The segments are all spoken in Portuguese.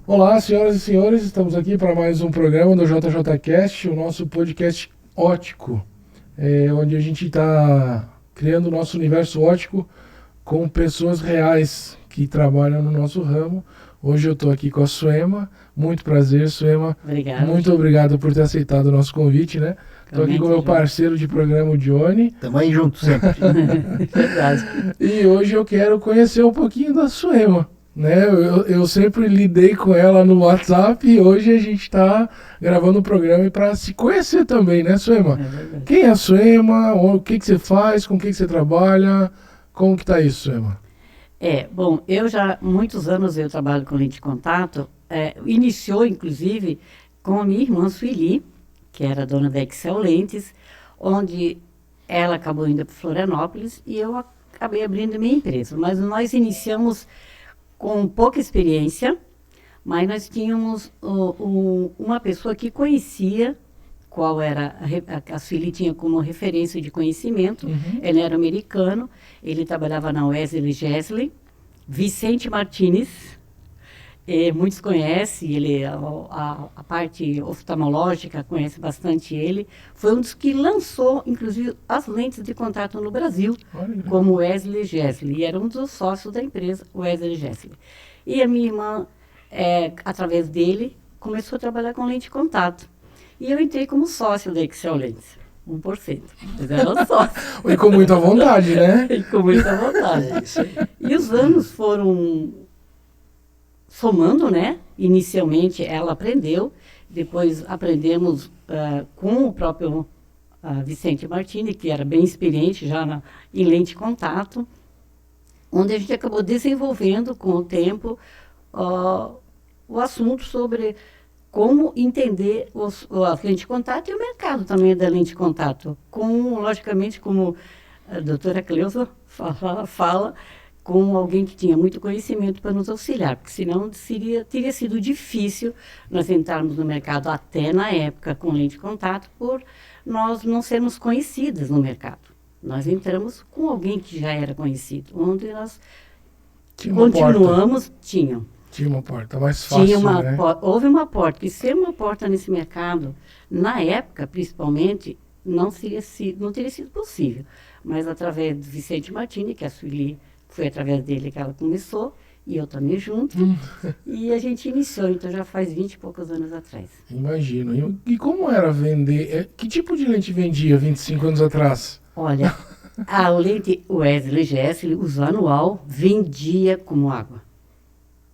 Olá, senhoras e senhores, estamos aqui para mais um programa do JJCast, o nosso podcast ótico, onde a gente está criando o nosso universo ótico com pessoas reais que trabalham no nosso ramo. Hoje eu estou aqui com a Suema, muito prazer, Suema. Obrigada. Muito obrigado por ter aceitado o nosso convite, né? Estou aqui com o meu parceiro de programa, o Johnny. Tamo aí junto sempre. Verdade. E hoje eu quero conhecer um pouquinho da Suema. Né? Eu sempre lidei com ela no WhatsApp e hoje a gente está gravando um programa para se conhecer também, né, Suema? Quem é a Suema? O que você faz? Com quem você trabalha? Como que tá isso, Suema? Bom, eu já há muitos anos eu trabalho com lente de contato. Iniciou, inclusive, com a minha irmã Sueli, que era dona da Excel Lentes, onde ela acabou indo para Florianópolis e eu acabei abrindo minha empresa. Mas nós iniciamos com pouca experiência, mas nós tínhamos uma pessoa que conhecia qual era, a Sueli tinha como referência de conhecimento. Ele era americano, ele trabalhava na Wesley Gessley, Vicente Martinez, muitos conhecem, ele, a parte oftalmológica conhece bastante ele, foi um dos que lançou, inclusive, as lentes de contato no Brasil, como Wesley Gessley, e era um dos sócios da empresa Wesley Gessley. E a minha irmã, através dele, começou a trabalhar com lente de contato. E eu entrei como sócio da Excel Lentes, 1%. Mas era sócio. E com muita vontade, né? E com muita vontade. E os anos foram somando, né? Inicialmente ela aprendeu, depois aprendemos com o próprio Vicente Martini, que era bem experiente já em lente de contato, onde a gente acabou desenvolvendo com o tempo o assunto sobre como entender as lentes de contato e o mercado também da lente de contato. Logicamente, como a doutora Cleusa fala, com alguém que tinha muito conhecimento para nos auxiliar, porque senão teria sido difícil nós entrarmos no mercado até na época com lente de contato, por nós não sermos conhecidas no mercado. Nós entramos com alguém que já era conhecido, onde nós continuamos, Tinha uma porta mais fácil, né? Houve uma porta, e ser uma porta nesse mercado, na época, principalmente, não teria sido possível. Mas através do Vicente Martini, que a Sueli, foi através dele que ela começou, e eu também junto, e a gente iniciou, então já faz 20 e poucos anos atrás. Imagino. E como era vender? Que tipo de lente vendia 25 anos atrás? Olha, a lente Wesley Gessley, uso anual, vendia como água.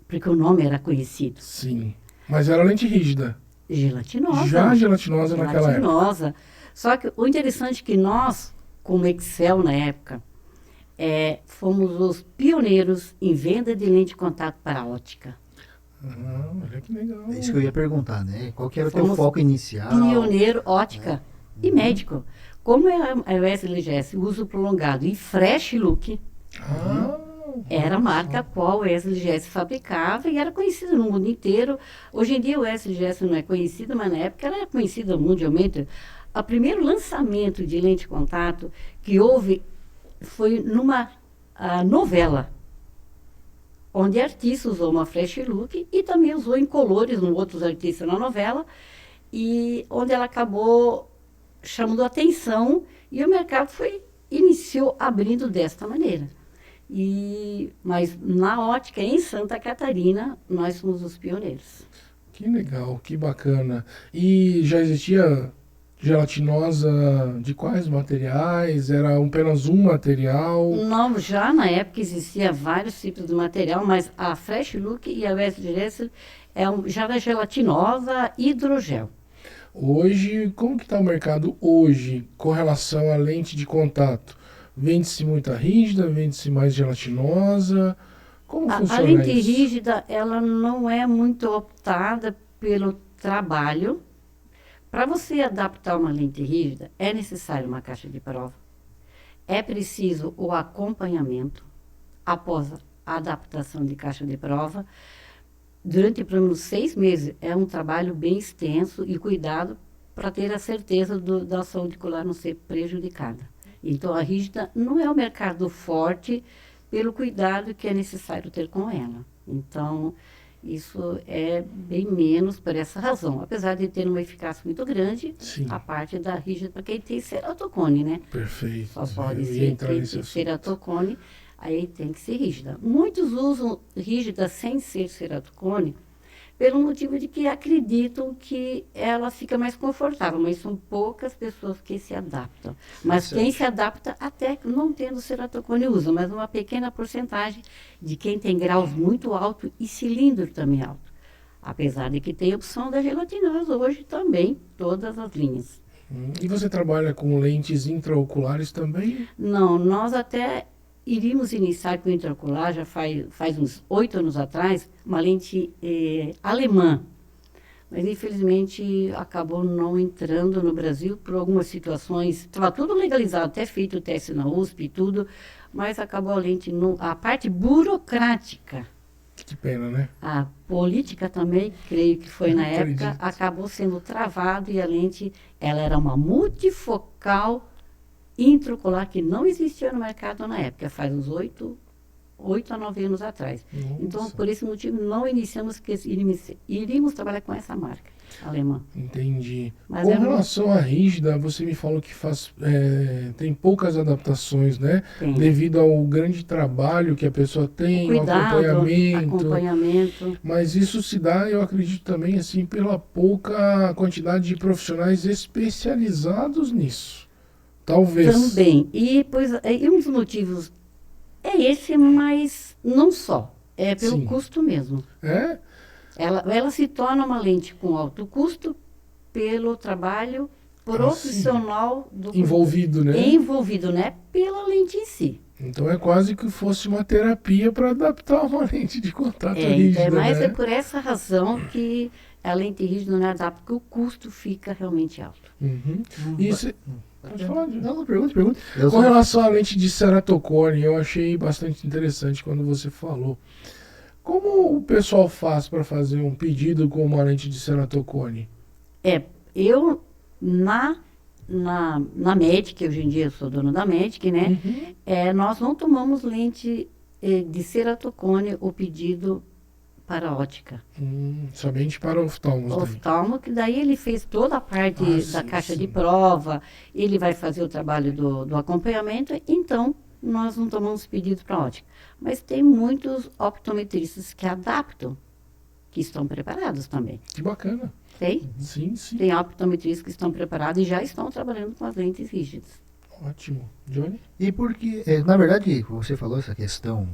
Porque o nome era conhecido. Sim. Mas era lente rígida. Gelatinosa. Já gelatinosa naquela época. Só que o interessante é que nós, como Excel na época, fomos os pioneiros em venda de lente de contato para a ótica. Olha que legal. É isso que eu ia perguntar, né? Qual que era o teu foco inicial? Pioneiro ótica e médico. Como é a Wesley Gessley, uso prolongado e fresh look, era a marca a qual o Wesley Gessley fabricava e era conhecida no mundo inteiro. Hoje em dia o Wesley Gessley não é conhecido, mas na época ela era conhecida mundialmente. O primeiro lançamento de lente de contato que houve foi numa novela, onde a artista usou uma flash look e também usou em colores outros artistas na novela, e onde ela acabou chamando a atenção e o mercado iniciou abrindo desta maneira. Mas na ótica, em Santa Catarina, nós somos os pioneiros. Que legal, que bacana. E já existia gelatinosa de quais materiais? Era apenas um material? Não, já na época existia vários tipos de material, mas a Fresh Look e a Wesley Gessley já era gelatinosa hidrogel. Hoje, como que está o mercado hoje com relação à lente de contato? Vende-se muita rígida, vende-se mais gelatinosa? Como funciona isso? A lente rígida, ela não é muito optada pelo trabalho. Para você adaptar uma lente rígida, é necessário uma caixa de prova. É preciso o acompanhamento após a adaptação de caixa de prova. Durante pelo menos 6 meses, é um trabalho bem extenso e cuidado para ter a certeza da saúde ocular não ser prejudicada. Então, a rígida não é um mercado forte pelo cuidado que é necessário ter com ela. Então, Isso é bem menos por essa razão. Apesar de ter uma eficácia muito grande, Sim. a parte da rígida para quem tem ceratocone, né? Perfeito. Só pode Eu ia ser entrar quem nesse tem assunto. ceratocone, aí tem que ser rígida. Muitos usam rígida sem ser ceratocone pelo motivo de que acreditam que ela fica mais confortável, mas são poucas pessoas que se adaptam. Mas quem se adapta até não tendo ceratocone usa, mas uma pequena porcentagem de quem tem graus muito altos e cilindro também alto. Apesar de que tem opção da gelatinosa hoje também, todas as linhas. E você trabalha com lentes intraoculares também? Não, nós até iríamos iniciar com o intraocular, já faz uns 8 anos atrás, uma lente alemã. Mas, infelizmente, acabou não entrando no Brasil por algumas situações. Estava tudo legalizado, até feito o teste na USP e tudo, mas acabou a lente, a parte burocrática. Que pena, né? A política também, creio que foi na Acredito. época, acabou sendo travado e a lente, ela era uma multifocal intraocular que não existia no mercado na época, faz uns 8 a 9 anos atrás. Nossa. Então, por esse motivo, não iniciamos, porque iríamos trabalhar com essa marca alemã. Entendi. Mas Com é muito- relação à rígida, você me falou que tem poucas adaptações, né? Tem. Devido ao grande trabalho que a pessoa tem, o Cuidado, acompanhamento. Mas isso se dá, eu acredito também, assim, pela pouca quantidade de profissionais especializados nisso. Talvez. Também. E um dos motivos é esse, mas não só. É pelo Sim. custo mesmo. É? Ela se torna uma lente com alto custo pelo trabalho profissional do Envolvido, né? envolvido, né? Pela lente em si. Então é quase que fosse uma terapia para adaptar uma lente de contato Então rígida, mas né? é por essa razão que a lente rígida não adapta, porque o custo fica realmente alto. Uhum. E cê- Pode falar, Júlio. Não, pergunta. Com relação à lente de ceratocone, eu achei bastante interessante quando você falou. Como o pessoal faz para fazer um pedido com uma lente de ceratocone? Eu, na Medic, hoje em dia eu sou dona da Medic, né? Nós não tomamos lente de ceratocone, o pedido para ótica. Somente para oftalmos. daí. Oftalmo, que daí ele fez toda a parte da sim, caixa sim. de prova, ele vai fazer o trabalho do acompanhamento, então nós não tomamos pedido para ótica. Mas tem muitos optometristas que adaptam, que estão preparados também. Que bacana. Tem? Sim, sim. Tem optometristas que estão preparados e já estão trabalhando com as lentes rígidas. Ótimo. Johnny? E porque, na verdade, você falou essa questão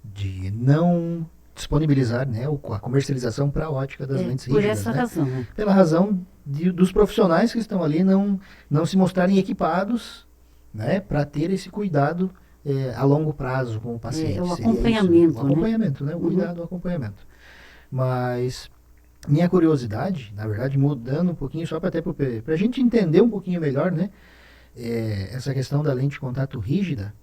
de não disponibilizar, né, a comercialização para a ótica das lentes Por rígidas, essa né? razão. Né? Pela razão dos profissionais que estão ali não se mostrarem equipados, né, para ter esse cuidado a longo prazo com o paciente. O Seria acompanhamento, isso, o acompanhamento, né? O cuidado, o acompanhamento. Mas minha curiosidade, na verdade, mudando um pouquinho, só para a gente entender um pouquinho melhor, né, essa questão da lente de contato rígida,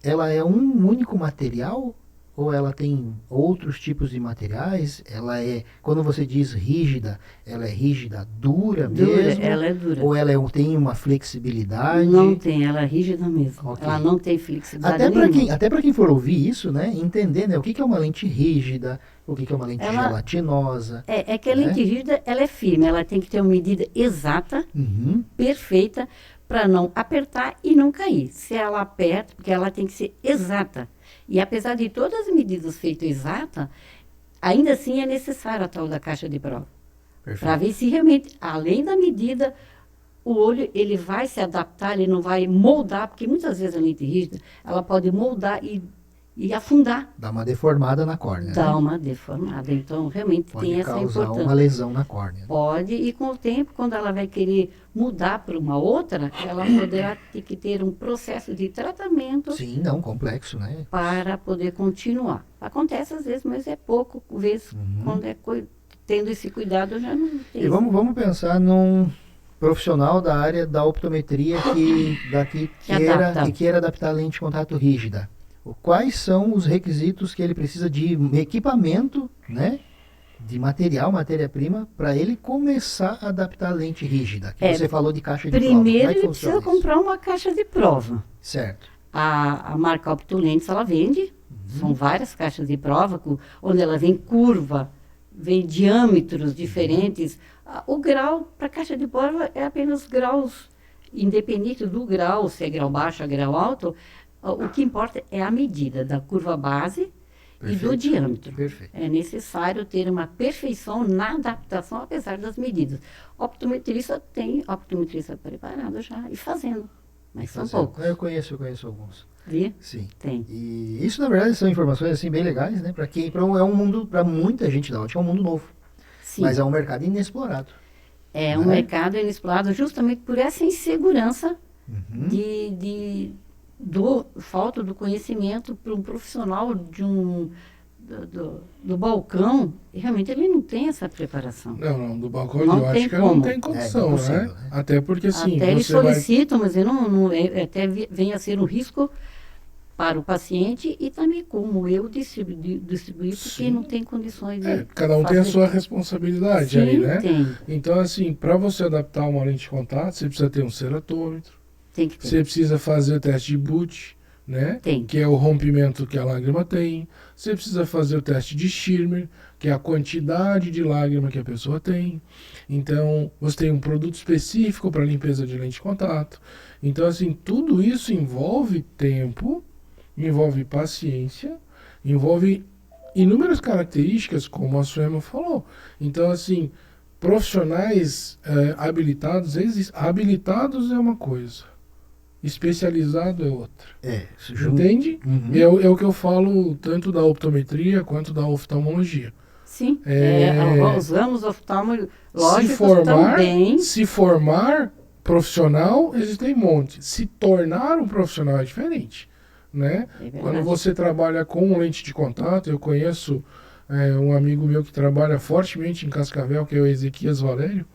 ela é um único material ou ela tem outros tipos de materiais? Ela quando você diz rígida, ela é rígida dura mesmo? Ela é dura. Ou ela tem uma flexibilidade? Não tem, ela é rígida mesmo. Ok. Ela não tem flexibilidade Até para quem for ouvir isso, né, entender, né, o que é uma lente rígida, o que é uma lente gelatinosa. É que a lente rígida, ela é firme, ela tem que ter uma medida exata, perfeita, para não apertar e não cair. Se ela aperta, porque ela tem que ser exata. E apesar de todas as medidas feitas exatas, ainda assim é necessário a tal da caixa de prova. Para ver se realmente, além da medida, o olho ele vai se adaptar, ele não vai moldar, porque muitas vezes a lente rígida, ela pode moldar e afundar. Dá uma deformada na córnea. Dá né? uma deformada. Então, realmente Pode tem essa causar importância. uma lesão na córnea. Pode, e com o tempo, quando ela vai querer mudar para uma outra, ela poderá ter que ter um processo de tratamento Sim, não, complexo, né? para poder continuar. Acontece às vezes, mas é pouco, vezes quando tendo esse cuidado já não tem. E vamos pensar num profissional da área da optometria que queira adaptar a lente de contato rígida. Quais são os requisitos que ele precisa de equipamento, né? De matéria-prima, para ele começar a adaptar a lente rígida? Que você falou de caixa de prova. Primeiro Como é que ele funciona precisa isso? comprar uma caixa de prova. Certo. A marca Optolentes, ela vende, são várias caixas de prova, onde ela vem curva vem diâmetros diferentes. O grau para a caixa de prova é apenas graus, independente do grau, se é grau baixo ou grau alto, o que importa é a medida da curva base e do diâmetro. Perfeito. É necessário ter uma perfeição na adaptação, apesar das medidas. Optometrista tem optometrista preparado já e fazendo, mas são poucos. Eu conheço alguns. Viu? Sim. Tem. E isso, na verdade, são informações assim bem legais, né? É um mundo, para muita gente da ótica, é um mundo novo. Sim. Mas é um mercado inexplorado. É um mercado inexplorado justamente por essa insegurança Uhum. do falta do conhecimento para um profissional do balcão, e realmente ele não tem essa preparação. Não, do balcão Não de tem ótica como. não tem condição, impossível, né? né? Até porque, assim, Até eles você vai... solicitam, mas até vem a ser um risco para o paciente e também como eu distribuir, porque Sim. não tem condições de cada um tem a fazer. sua responsabilidade Sim, aí, né? tem. Então, assim, para você adaptar uma lente de contato, você precisa ter um ceratômetro, Tem que ter. você precisa fazer o teste de Booth, né? Tem. Que é o rompimento que a lágrima tem. Você precisa fazer o teste de Schirmer, que é a quantidade de lágrima que a pessoa tem. Então, você tem um produto específico para limpeza de lente de contato. Então, assim, tudo isso envolve tempo, envolve paciência, envolve inúmeras características, como a Suema falou. Então, assim, profissionais habilitados existem. Habilitados é uma coisa, especializado é outra. Entende? Uhum. É o que eu falo tanto da optometria quanto da oftalmologia. Sim, os ramos oftalmológicos também. Se formar profissional, existem um monte. Se tornar um profissional é diferente, né? É verdade. Quando você trabalha com lente de contato, eu conheço um amigo meu que trabalha fortemente em Cascavel, que é o Ezequias Valério,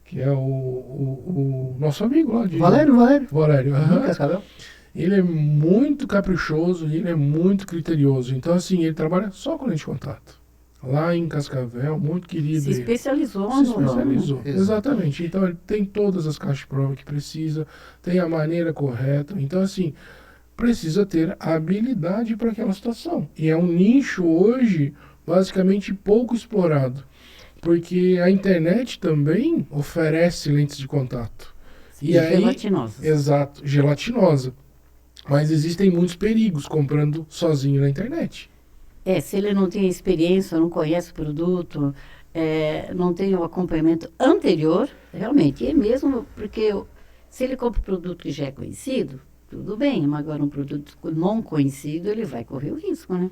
que é o nosso amigo lá de... Valério. Valério, aham. Cascavel. Ele é muito caprichoso e ele é muito criterioso. Então, assim, ele trabalha só com lente de contato. Lá em Cascavel, muito querido. Se ele. especializou Se no ramo. especializou, Exato. exatamente. Então, ele tem todas as caixas de prova que precisa, tem a maneira correta. Então, assim, precisa ter habilidade para aquela situação. E é um nicho hoje basicamente pouco explorado. Porque a internet também oferece lentes de contato. E aí, gelatinosas. exato, gelatinosa. Mas existem muitos perigos comprando sozinho na internet. Se ele não tem experiência, não conhece o produto, não tem o acompanhamento anterior, realmente, é mesmo porque se ele compra um produto que já é conhecido, tudo bem, mas agora um produto não conhecido, ele vai correr o risco, né?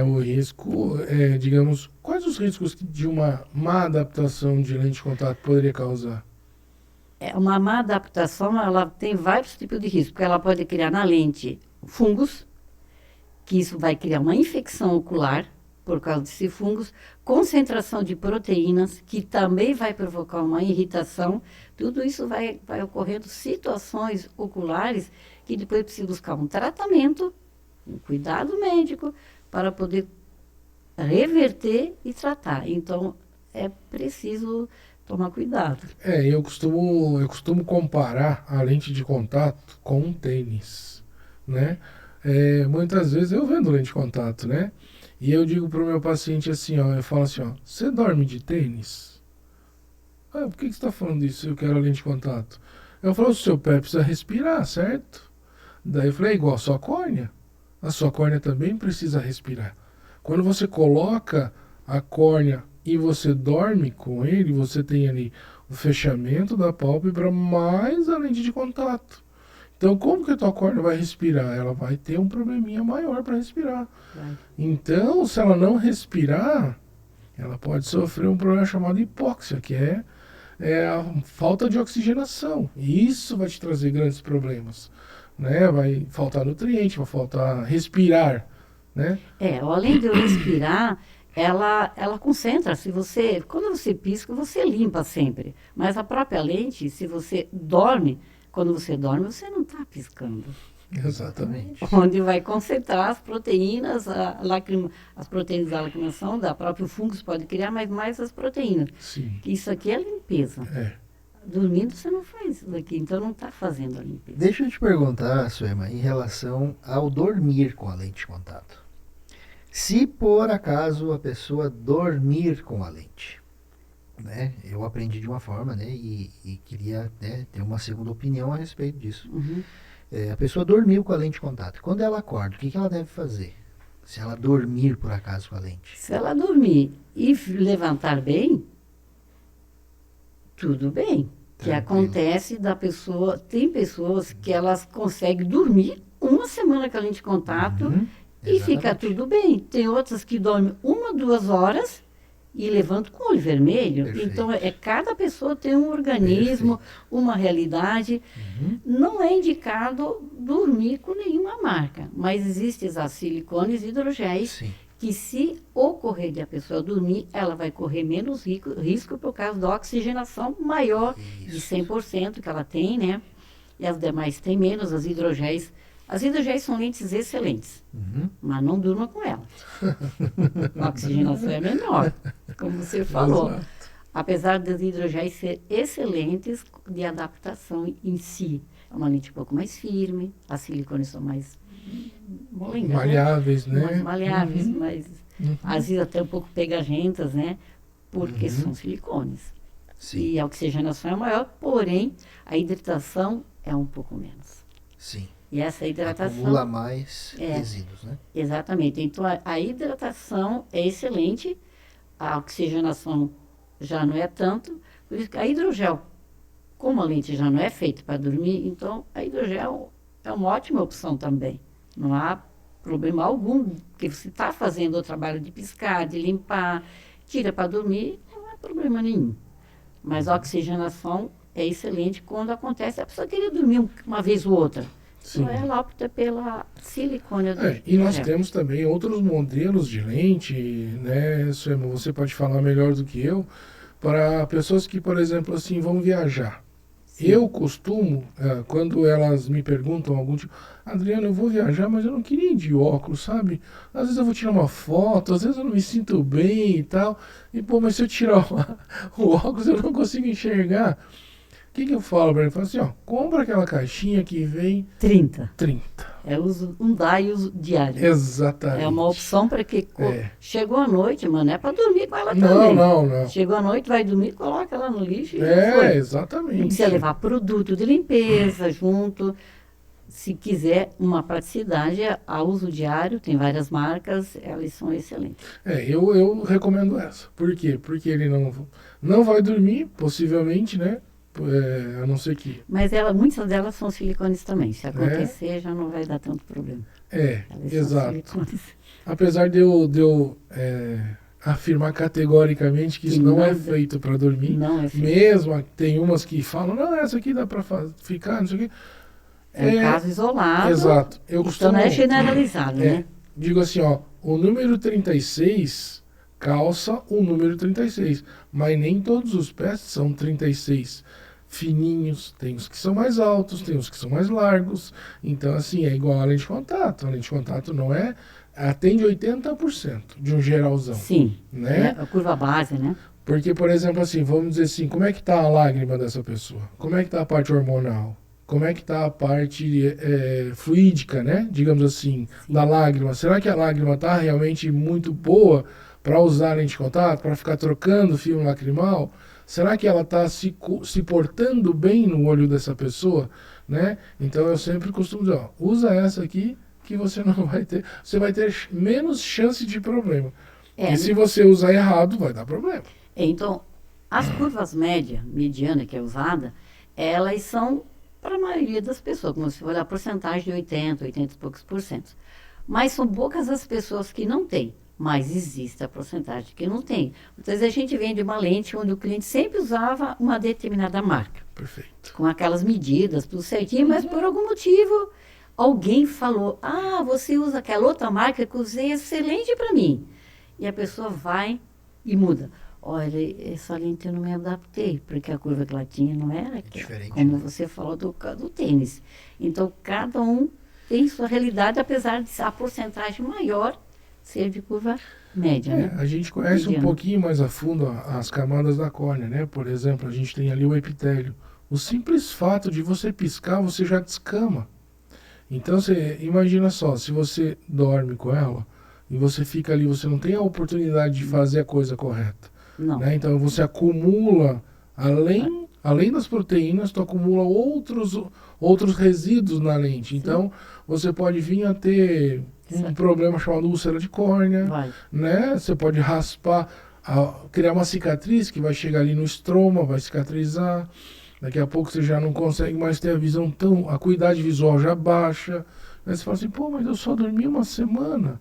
O risco, digamos, quais os riscos de uma má adaptação de lente de contato poderia causar? Uma má adaptação, ela tem vários tipos de risco, porque ela pode criar na lente fungos, que isso vai criar uma infecção ocular por causa desses fungos, concentração de proteínas, que também vai provocar uma irritação. Tudo isso vai ocorrendo situações oculares que depois precisa buscar um tratamento, um cuidado médico, para poder reverter e tratar. Então, é preciso tomar cuidado. Eu costumo comparar a lente de contato com um tênis, né? Muitas vezes eu vendo lente de contato, né? E eu digo para o meu paciente assim, ó, eu falo assim, ó, você dorme de tênis? Por que você está falando isso? Eu quero a lente de contato. Eu falo, o seu pé precisa respirar, certo? Daí eu falei, igual a sua córnea. A sua córnea também precisa respirar. Quando você coloca a córnea e você dorme com ele, você tem ali o fechamento da pálpebra mais a lente de contato. Então, como que a tua córnea vai respirar? Ela vai ter um probleminha maior para respirar. Vai. Então, se ela não respirar, ela pode sofrer um problema chamado hipóxia, que é a falta de oxigenação. E isso vai te trazer grandes problemas, né? Vai faltar nutriente, vai faltar respirar, né? Além de eu respirar, ela concentra. Quando você pisca, você limpa sempre. Mas a própria lente, se você dorme, quando você dorme, você não está piscando. Exatamente. Onde vai concentrar as proteínas, as proteínas da lacrimação, da própria fungos pode criar, mas mais as proteínas. Sim. Isso aqui é limpeza. Dormindo você não faz isso daqui, então não está fazendo a limpeza. Deixa eu te perguntar, Suema, em relação ao dormir com a lente de contato. Se por acaso a pessoa dormir com a lente, né? Eu aprendi de uma forma, né? E queria, né, ter uma segunda opinião a respeito disso. Uhum. A pessoa dormiu com a lente de contato. Quando ela acorda, o que ela deve fazer? Se ela dormir por acaso com a lente. Se ela dormir e levantar bem, tudo bem. Que Tranquilo. acontece da pessoa, tem pessoas que elas conseguem dormir uma semana com a lente de contato Uhum, e fica exatamente. tudo bem. Tem outras que dormem 1, 2 horas e levantam com o olho vermelho. Perfeito. Então, cada pessoa tem um organismo, uma realidade. Uhum. Não é indicado dormir com nenhuma marca, mas existem as silicones hidrogéis Sim. que, se ocorrer de a pessoa dormir, ela vai correr menos risco por causa da oxigenação maior de Isso. 100% que ela tem, né? E as demais têm menos, as hidrogéis. As hidrogéis são lentes excelentes, Uhum. mas não durma com ela. A oxigenação é menor, como você falou. Exato. Apesar das hidrogéis ser excelentes de adaptação em si. É uma lente um pouco mais firme, as silicones são mais molengas, Maleáveis, né? né? Mais maleáveis, Uhum. mas Uhum. às vezes até um pouco pegajentas, né? Porque Uhum. são silicones. Sim. E a oxigenação é maior, porém a hidratação é um pouco menos. Sim. E essa hidratação... Acumula mais É. resíduos, né? Exatamente. Então, a hidratação é excelente, a oxigenação já não é tanto, por isso que a hidrogel, como a lente já não é feita para dormir, então a hidrogel é uma ótima opção também. Não há problema algum, porque você está fazendo o trabalho de piscar, de limpar, tira para dormir, não há problema nenhum. Mas a oxigenação é excelente quando acontece, a pessoa queria dormir uma vez ou outra. Sim. Então, ela opta pela silicone do E nós hidrogel. temos também outros modelos de lente, né? Suema, você pode falar melhor do que eu, para pessoas que, por exemplo, assim, vão viajar. Sim. Eu costumo, quando elas me perguntam algum tipo, Adriano, eu vou viajar, mas eu não queria ir de óculos, sabe? Às vezes eu vou tirar uma foto, às vezes eu não me sinto bem e tal. E, pô, mas se eu tirar o óculos eu não consigo enxergar. O que eu falo para ele? Eu falo assim, ó, compra aquela caixinha que vem 30. 30. É uso, um dá e uso diário. Exatamente. É uma opção para que É. chegou a noite, mano, é para dormir com ela Não, também. não. Chegou a noite, vai dormir, coloca ela no lixo e já É, foi. Não exatamente. precisa levar produto de limpeza junto. Se quiser uma praticidade, a uso diário, tem várias marcas, elas são excelentes. Eu recomendo essa. Por quê? Porque ele não vai dormir, possivelmente, né? A não ser que... Mas muitas delas são silicones também. Se acontecer, já não vai dar tanto problema. Elas são Exato. silicones. Apesar de eu afirmar categoricamente que isso não é feito para dormir, Não é feito. mesmo tem umas que falam, não, essa aqui dá para ficar, não sei o quê. É um caso isolado. Exato. Eu Então costumo, não é generalizado, né? digo assim, ó, o número 36 calça o número 36, mas nem todos os pés são 36 fininhos, tem os que são mais altos, tem os que são mais largos, então assim, é igual a lente de contato. A lente de contato não atende 80% de um geralzão, Sim. né? É a curva base, né? Porque, por exemplo, assim, vamos dizer assim, como é que tá a lágrima dessa pessoa? Como é que tá a parte hormonal? Como é que tá a parte fluídica, né? Digamos assim, da lágrima. Será que a lágrima tá realmente muito boa para usar a lente de contato, para ficar trocando filme lacrimal? Será que ela está se portando bem no olho dessa pessoa, né? Então eu sempre costumo dizer, ó, usa essa aqui que você não vai ter, você vai ter menos chance de problema. E se você usar errado, vai dar problema. Então, as curvas mediana que é usada, elas são para a maioria das pessoas, como se for a porcentagem de 80 e poucos por cento. Mas são poucas as pessoas que não têm. Mas existe a porcentagem que não tem. Muitas vezes a gente vende uma lente onde o cliente sempre usava uma determinada marca. Perfeito. Com aquelas medidas, tudo certinho, mas por algum motivo alguém falou, você usa aquela outra marca que eu usei excelente para mim. E a pessoa vai e muda. Olha, essa lente eu não me adaptei, porque a curva que ela tinha não era diferente, como né? você falou do tênis. Então, cada um tem sua realidade, apesar de a porcentagem maior ser de curva média, né? A gente conhece Mediana. um pouquinho mais a fundo as camadas da córnea, né? Por exemplo, a gente tem ali o epitélio. O simples fato de você piscar, você já descama. Então, você imagina só, se você dorme com ela, e você fica ali, você não tem a oportunidade de fazer a coisa correta. Não. Né? Então você acumula, além das proteínas, tu acumula outros resíduos na lente. Então você pode vir a ter um problema chamado úlcera de córnea, né? Você pode raspar, criar uma cicatriz que vai chegar ali no estroma, vai cicatrizar. Daqui a pouco você já não consegue mais ter a visão a acuidade visual já baixa. Aí você fala assim, pô, mas eu só dormi uma semana.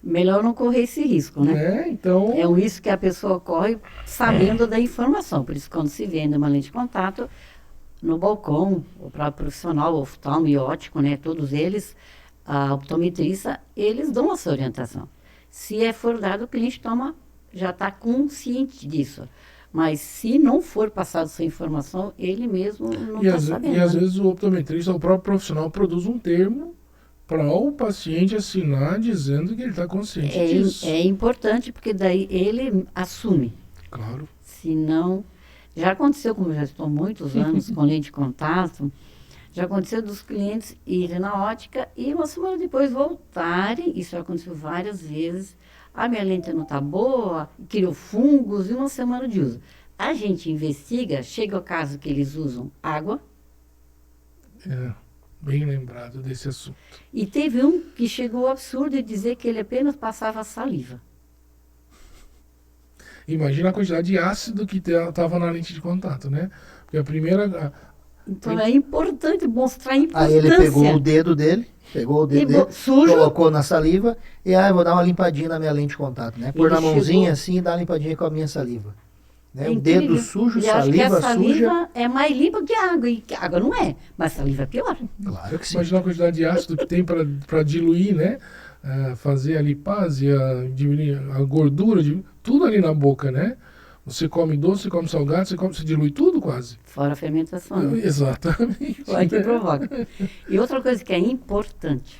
Melhor não correr esse risco, né? Então... É um risco que a pessoa corre sabendo da informação. Por isso, quando se vende uma lente de contato, no balcão, o próprio profissional, o oftalmo e ótico, né? Todos eles, a optometrista, eles dão essa orientação. Se for dado, o cliente já está consciente disso. Mas se não for passado essa informação, ele mesmo não está sabendo. E às vezes o optometrista, o próprio profissional, produz um termo para o paciente assinar dizendo que ele está consciente disso. É importante, porque daí ele assume. Claro. Se não... Já aconteceu, como eu já estou há muitos anos com lente de contato, já aconteceu dos clientes irem na ótica e uma semana depois voltarem, isso já aconteceu várias vezes, a minha lente não está boa, criou fungos e uma semana de uso. A gente investiga, chega o caso que eles usam água. Bem lembrado desse assunto. E teve um que chegou ao absurdo de dizer que ele apenas passava saliva. Imagina a quantidade de ácido que estava na lente de contato, né? Porque a primeira... Então é importante mostrar a importância. Aí ele pegou o dedo dele, sujo, colocou na saliva e eu vou dar uma limpadinha na minha lente de contato, né? Pôr na mãozinha assim e dar uma limpadinha com a minha saliva. Né? O dedo sujo, e acho que a saliva suja. É mais limpa que a água, e que a água não é, mas a saliva é pior. Claro que sim. Imagina a quantidade de ácido que tem para diluir, né? Fazer a lipase, diminuir a gordura, tudo ali na boca, né? Você come doce, você come salgado, você dilui tudo quase. Fora a fermentação. Né? Exatamente. Olha que provoca. E outra coisa que é importante,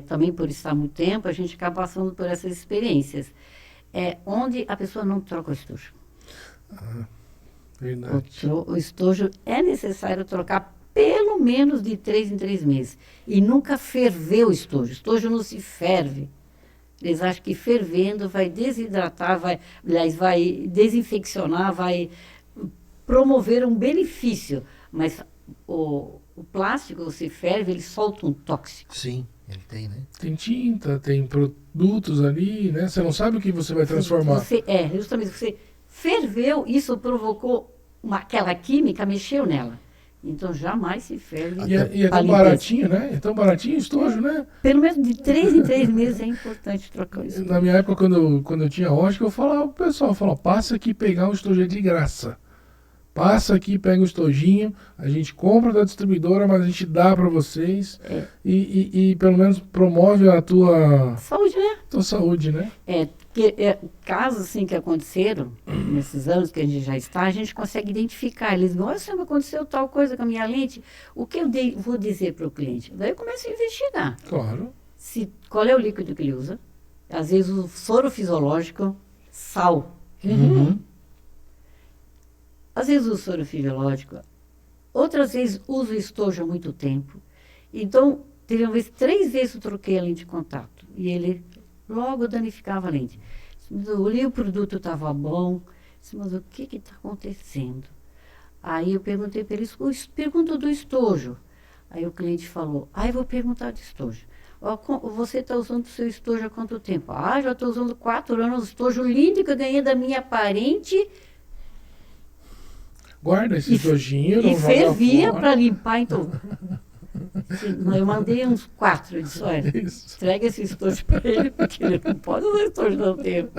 também por estar muito tempo, a gente acaba passando por essas experiências, onde a pessoa não troca o estojo. Verdade. O estojo é necessário trocar pelo menos de 3 em 3 meses. E nunca ferver o estojo. O estojo não se ferve. Eles acham que fervendo vai desidratar, vai desinfeccionar, vai promover um benefício. Mas o plástico, você ferve, ele solta um tóxico. Sim, ele tem, né? Tem tinta, tem produtos ali, né? Você não sabe o que você vai transformar. Justamente, você ferveu, isso provocou aquela química, mexeu nela. Então, jamais se ferve. E é tão baratinho, né? É tão baratinho o estojo, né? Pelo menos de 3 em 3 meses é importante trocar o estojo. Na minha época, quando eu tinha ótica, eu falava pro pessoal, passa aqui pegar o estojo de graça. Passa aqui, pega o estojinho, a gente compra da distribuidora, mas a gente dá para vocês. E pelo menos promove a tua... Saúde, né? Tua saúde, né? Casos assim que aconteceram, nesses anos que a gente já está, a gente consegue identificar. Eles dizem, olha, aconteceu tal coisa com a minha lente, o que eu vou dizer para o cliente? Daí eu começo a investigar. Claro. Qual é o líquido que ele usa? Às vezes o soro fisiológico, sal. Uhum. Às vezes o soro fisiológico, outras vezes uso estojo há muito tempo. Então, teve uma vez, 3 vezes eu troquei a lente de contato. E ele logo danificava a lente. Eu olhei o produto, estava bom. Disse, mas o que está acontecendo? Aí eu perguntei para eles, pergunta do estojo. Aí o cliente falou, eu vou perguntar do estojo. Você está usando o seu estojo há quanto tempo? Já estou usando 4 anos, estojo lindo que eu ganhei da minha parente. Guarda esse estojinho, não e fervia fora. para limpar, então. Eu mandei uns 4, eu disse, olha, entrega esse estojo para ele, porque ele não pode usar estojo no tempo.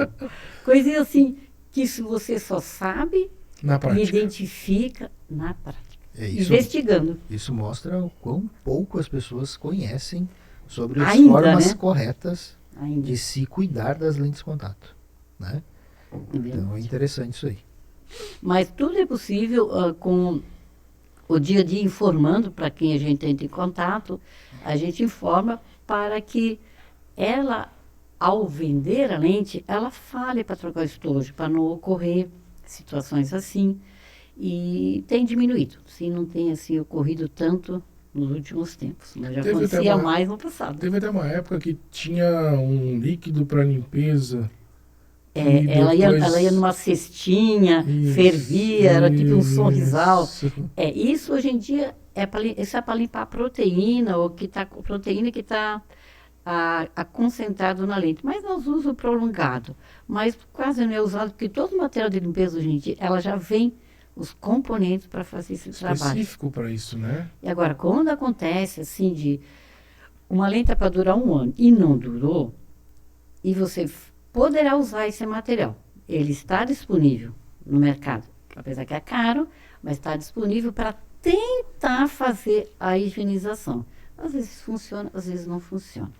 Coisinha assim, que se você só sabe, na prática. Identifica na prática. Isso, investigando. Isso mostra o quão pouco as pessoas conhecem sobre as Ainda, formas né? corretas Ainda. de se cuidar das lentes de contato. Né? Verdade. Então é interessante isso aí. Mas tudo é possível com o dia a dia informando para quem a gente entra em contato, a gente informa para que ela, ao vender a lente, ela fale para trocar o estojo, para não ocorrer situações assim. E tem diminuído. Se não tem assim ocorrido tanto, nos últimos tempos, mas já Teve até acontecia uma- mais no passado. Teve até uma época que tinha um líquido para limpeza. É, e ela depois- ia numa cestinha, Isso, fervia, era tipo um sorrisal. isso. Isso hoje em dia isso é para limpar a proteína, ou proteína que está concentrado na lente. Mas nós uso prolongado. Mas quase não é usado, porque todo material de limpeza hoje em dia, ela já vem os componentes para fazer esse trabalho. Específico para isso, né? E agora, quando acontece assim de uma lente é para durar 1 ano e não durou, e você poderá usar esse material. Ele está disponível no mercado, apesar que é caro, mas está disponível para tentar fazer a higienização. Às vezes funciona, às vezes não funciona.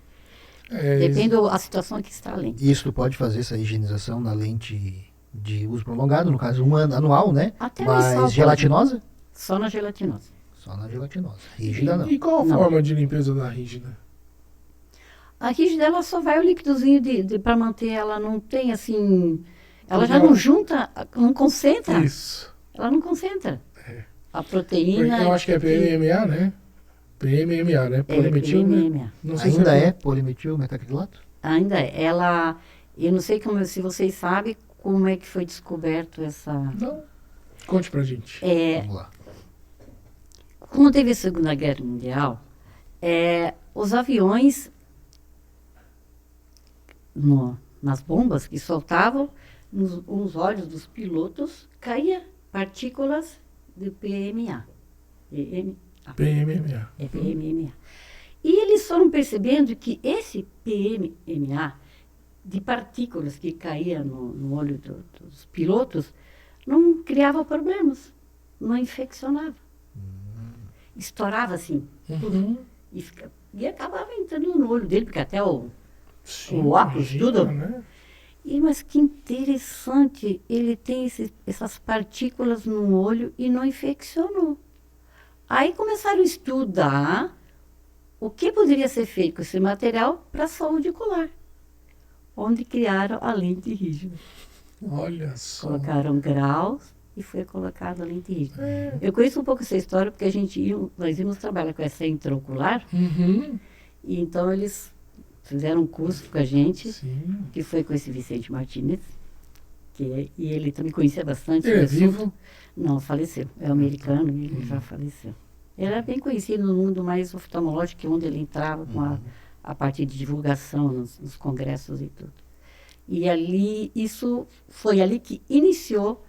É, Depende da situação que está a lente. Isso tu pode fazer essa higienização na lente de uso prolongado, no caso 1 ano anual, né? Até mensal Mas pode. gelatinosa? Só na gelatinosa. Só na gelatinosa. Rígida não. E qual a Não. forma de limpeza da rígida? A rígida, ela só vai o líquidozinho para manter, ela não tem assim... Ela já Porque não junta, não concentra. Isso. Ela não concentra. A Porque proteína... eu acho que é PMMA, né? PMMA, né? Polimetil, né? PMMA. Não sei Ainda se é polimetil metacrilato? Ainda é. Ela... Eu não sei se vocês sabem como é que foi descoberto essa... Não. Conte pra gente. Vamos lá. Quando teve a Segunda Guerra Mundial, os aviões, nas bombas que soltavam, nos olhos dos pilotos, caía partículas de PMA. PMMA. É PMMA. E eles foram percebendo que esse PMMA, de partículas que caía no olho dos pilotos, não criava problemas, não infeccionava. Estourava assim, Uhum. e acabava entrando no olho dele, porque até Sim, o óculos, imagina, tudo. né? Mas que interessante, ele tem essas partículas no olho e não infeccionou. Aí começaram a estudar o que poderia ser feito com esse material para a saúde ocular, onde criaram a lente rígida. Olha só. Colocaram graus e foi colocada a lente rígida. Eu conheço um pouco essa história porque nós íamos trabalhar com essa intraocular, Uhum. e então eles fizeram um curso com a gente, Sim. que foi com esse Vicente Martínez, e ele também conhecia bastante. Ele é o assunto. vivo? Não, faleceu. É americano e ele já faleceu. Ele era bem conhecido no mundo mais oftalmológico, onde ele entrava com a parte de divulgação nos congressos e tudo. E ali, foi ali que iniciou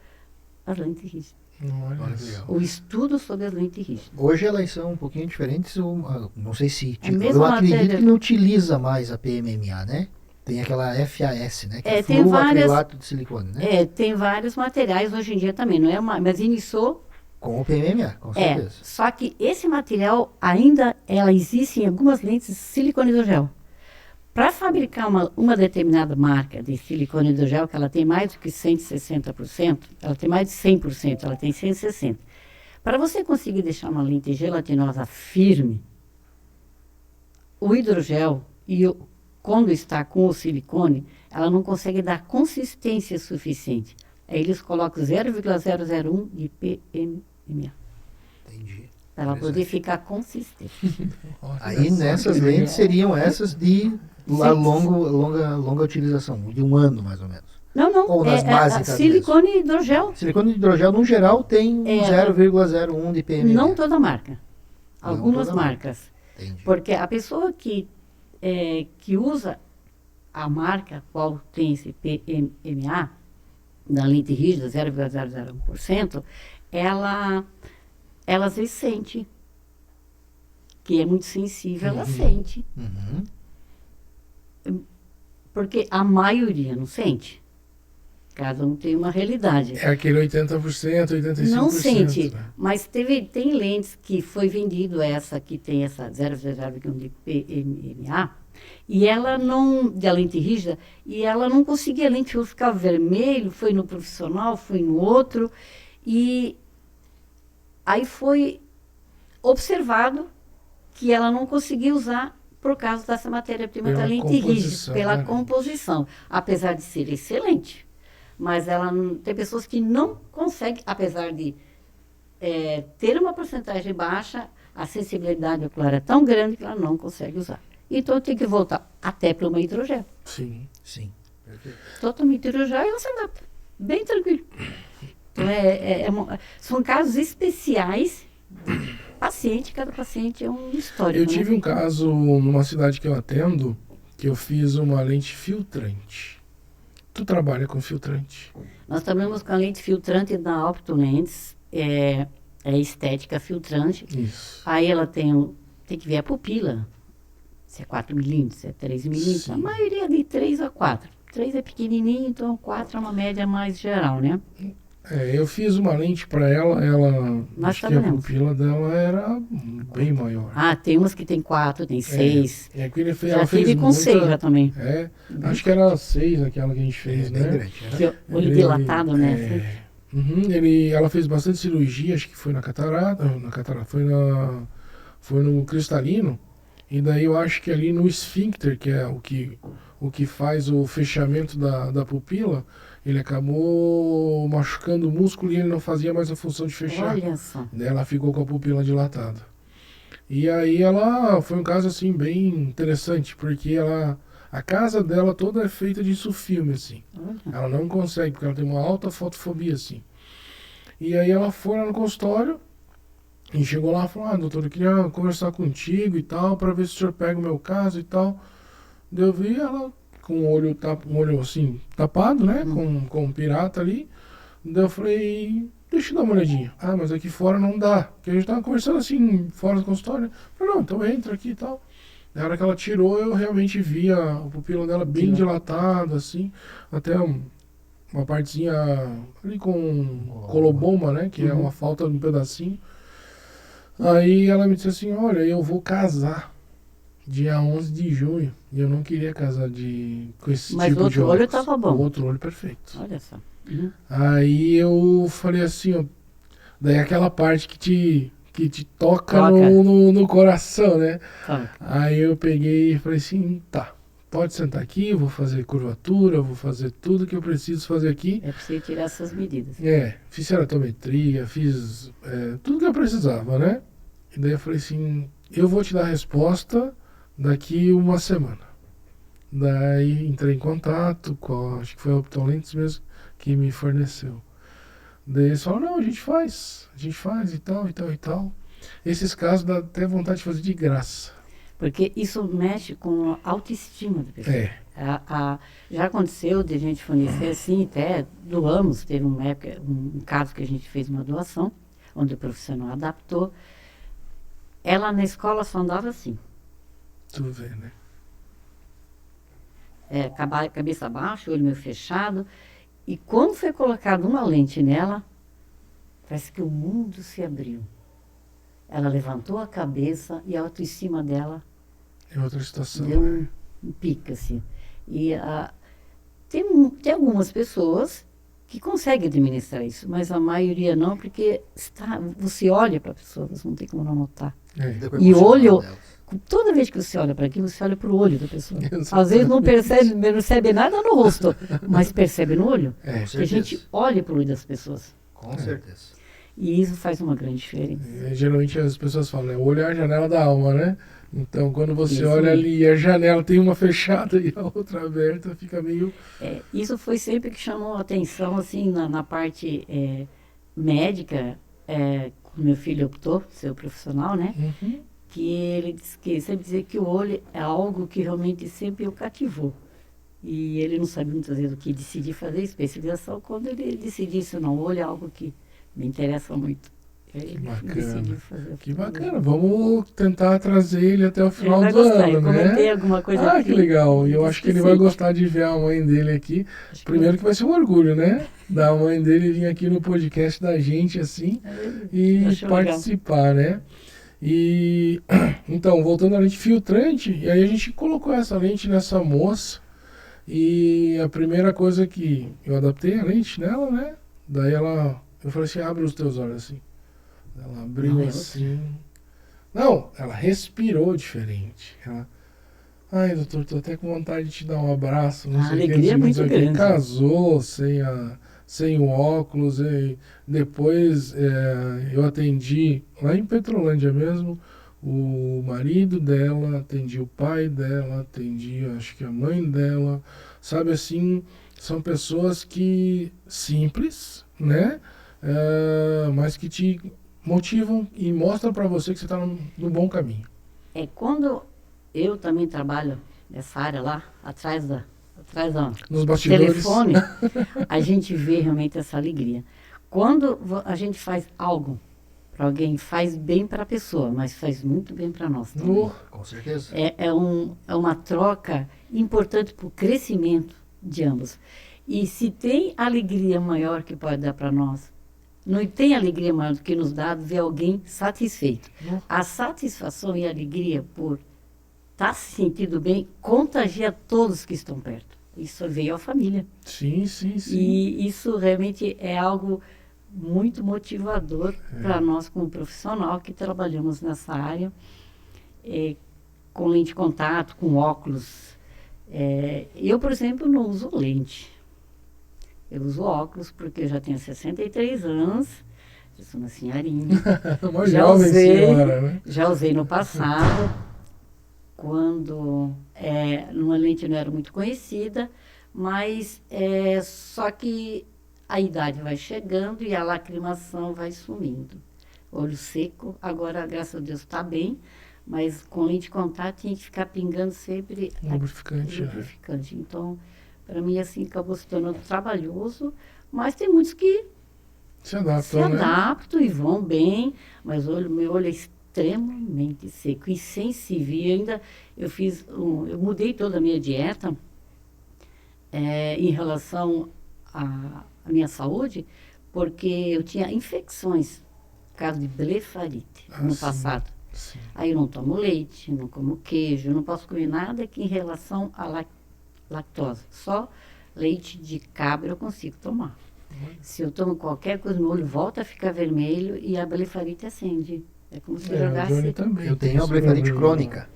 as lentes rígidas. Olha Olha que só. legal. O estudo sobre as lentes rígidas. Hoje elas são um pouquinho diferentes, não sei se... É a mesma eu acredito matéria. que não utiliza mais a PMMA, né? Tem aquela FAS, né? Que é tem fluacrilato de silicone, né? Tem vários materiais hoje em dia também, não é mas iniciou. Com o PMMA, com certeza. Só que esse material ela existe em algumas lentes de silicone hidrogel. Para fabricar uma determinada marca de silicone hidrogel, que ela tem mais do que 160%, ela tem mais de 100%, ela tem 160%. Para você conseguir deixar uma lente gelatinosa firme, o hidrogel, quando está com o silicone, ela não consegue dar consistência suficiente. Aí eles colocam 0,001 de PMMA, Entendi. para ela poder ficar consistente. Olha Aí só nessas que lentes legal. seriam essas de longa utilização, de 1 ano mais ou menos. Não, Ou nas básicas silicone hidrogel. Silicone de hidrogel, no geral, tem um 0,01 de PMMA. Não toda marca. Não Algumas toda marca. marcas. Entendi. Porque a pessoa que usa a marca, qual tem esse PMMA, da lente rígida, 0,001%, ela às vezes sente. Que é muito sensível, ela sente. Uhum. Porque a maioria não sente. Cada um tem uma realidade. É aquele 80%, 85%. Não sente, né? mas tem lentes que foi vendido essa, que tem essa 0,01 de PMMA, e ela não, de lente rígida, e ela não conseguia, a lente ficava vermelho, foi no profissional, foi no outro, e aí foi observado que ela não conseguia usar por causa dessa matéria-prima da Pela lente rígida, composição, pela né? composição, apesar de ser excelente. Mas tem pessoas que não conseguem, apesar de ter uma porcentagem baixa, a sensibilidade ocular é tão grande que ela não consegue usar. Então eu tenho que voltar até para uma hidrogel. Sim. Sim. Perfeito. Totalmente hidrogel e ela se adapta. Bem tranquilo. Então, são casos especiais de paciente, cada paciente é um histórico. Eu tive um caso numa cidade que eu atendo, que eu fiz uma lente filtrante. Tu trabalha com filtrante? Nós trabalhamos com a lente filtrante da Optolens, é estética filtrante. Isso. Aí ela tem que ver a pupila, se é 4 milímetros, se é 3 milímetros. A maioria é de 3 a 4. 3 é pequenininho, então 4 é uma média mais geral, né? Eu fiz uma lente para ela, acho que a pupila dela era bem maior. Ah, tem umas que tem 4, tem 6. É que ela já fez tive com 6 já também. Acho que era 6 aquela que a gente fez, né? Grande, olho dilatado, né? Ela fez bastante cirurgia, acho que foi na catarata, foi no cristalino, e daí eu acho que ali no esfíncter, que é o que faz o fechamento da pupila, ele acabou machucando o músculo e ele não fazia mais a função de fechar. Olha só. Daí ela ficou com a pupila dilatada. E aí foi um caso assim bem interessante, porque a casa dela toda é feita de sulfilme, assim. Ela não consegue, porque ela tem uma alta fotofobia, assim. E aí ela foi lá no consultório e chegou lá e falou, doutor, eu queria conversar contigo e tal, para ver se o senhor pega o meu caso e tal. Daí eu vi ela com um olho assim, tapado, né? Com um pirata ali. Daí eu falei, deixa eu dar uma olhadinha. Ah, mas aqui fora não dá. Porque a gente tava conversando assim, fora do consultório. Eu falei, não, então entra aqui e tal. Na hora que ela tirou, eu realmente vi a pupila dela bem dilatada, assim. Até uma partezinha ali com coloboma, né? Que é uma falta de um pedacinho. Aí ela me disse assim, olha, eu vou casar dia 11 de junho. E eu não queria casar com esse Mas tipo de outro óculos. olho estava bom. O outro olho perfeito. Olha só. Aí eu falei assim, ó, daí aquela parte que te toca no coração, né? Aí eu peguei e falei assim, tá, pode sentar aqui, eu vou fazer curvatura, vou fazer tudo que eu preciso fazer aqui. É preciso tirar essas medidas. Fiz ceratometria, fiz tudo que eu precisava, né? E daí eu falei assim, eu vou te dar a resposta daqui uma semana. Daí entrei em contato com, acho que foi a Optolentes mesmo, que me forneceu. Daí eles falaram, não, a gente faz e tal, e tal, e tal. Esses casos dá até vontade de fazer de graça. Porque isso mexe com a autoestima da pessoa. Já aconteceu de a gente fornecer assim, até doamos, teve uma época, um caso que a gente fez uma doação, onde o profissional adaptou. Ela na escola só andava assim. Tu vê, né? Cabeça baixa, olho meio fechado. E quando foi colocada uma lente nela, parece que o mundo se abriu. Ela levantou a cabeça e a autoestima dela é outra situação, deu um pique, assim. E tem algumas pessoas que conseguem administrar isso, mas a maioria não, porque você olha para a pessoa, você não tem como não notar. E olho... Toda vez que você olha para aquilo, você olha para o olho da pessoa. Às vezes não percebe nada no rosto, mas percebe no olho. Porque a gente olha para o olho das pessoas. Com certeza. E isso faz uma grande diferença. Geralmente as pessoas falam, né? O olho é a janela da alma, né? Então quando você olha ali e a janela tem uma fechada e a outra aberta, fica meio... Isso foi sempre que chamou a atenção, assim, na parte médica, quando meu filho optou ser profissional, né? Que ele sempre dizia que o olho é algo que realmente sempre o cativou. E ele não sabia muitas vezes o que decidir fazer especialização. Quando ele decidiu não, o olho é algo que me interessa muito. Que bacana. Que bacana. Vamos tentar trazer ele até o final do ano, né? Comentei alguma coisa que legal. E eu acho que ele vai gostar de ver a mãe dele aqui. Primeiro que vai ser um orgulho, né? Da mãe dele vir aqui no podcast da gente, assim, e participar, né? E então, voltando à lente filtrante, e aí a gente colocou essa lente nessa moça, e a primeira coisa que eu adaptei a lente nela, né? Daí eu falei assim, abre os teus olhos assim. Ela abriu assim. Não, ela respirou diferente. Ai, doutor, tô até com vontade de te dar um abraço. Não sei alegria é muito grande. Casou sem sem o óculos. E depois eu atendi lá em Petrolândia mesmo, o marido dela, atendi o pai dela, atendi acho que a mãe dela, sabe assim, são pessoas que simples, né? Mas que te motivam e mostram para você que você está no bom caminho. Quando eu também trabalho nessa área lá, atrás da Nos bastidores. telefone, a gente vê realmente essa alegria. Quando a gente faz algo para alguém, faz bem para a pessoa, mas faz muito bem para nós também. Com certeza. É uma troca importante para o crescimento de ambos. E se tem alegria maior que pode dar para nós, não tem alegria maior do que nos dá ver alguém satisfeito. A satisfação e a alegria por estar se sentindo bem contagia todos que estão perto. Isso veio à família. Sim, sim, sim. E isso realmente é algo muito motivador para nós como profissional que trabalhamos nessa área, com lente de contato, com óculos. Eu, por exemplo, não uso lente. Eu uso óculos porque eu já tenho 63 anos, eu sou uma senhorinha. Uma jovem senhora, né? Já usei no passado, quando uma lente não era muito conhecida, mas só que a idade vai chegando e a lacrimação vai sumindo. Olho seco, agora, graças a Deus, está bem, mas com lente de contato tinha que ficar pingando sempre lubrificante. Então, para mim, assim, acabou se tornando trabalhoso, mas tem muitos que se adaptam e vão bem, mas meu olho é extremamente seco e sensível. E ainda eu mudei toda a minha dieta em relação à minha saúde, porque eu tinha infecções, por causa de blefarite no passado. Sim. Aí eu não tomo leite, não como queijo, não posso comer nada que em relação à lactose. Só leite de cabra eu consigo tomar. Se eu tomo qualquer coisa, meu olho volta a ficar vermelho e a blefarite acende. É como se eu jogasse... Também eu tenho a blefarite crônica.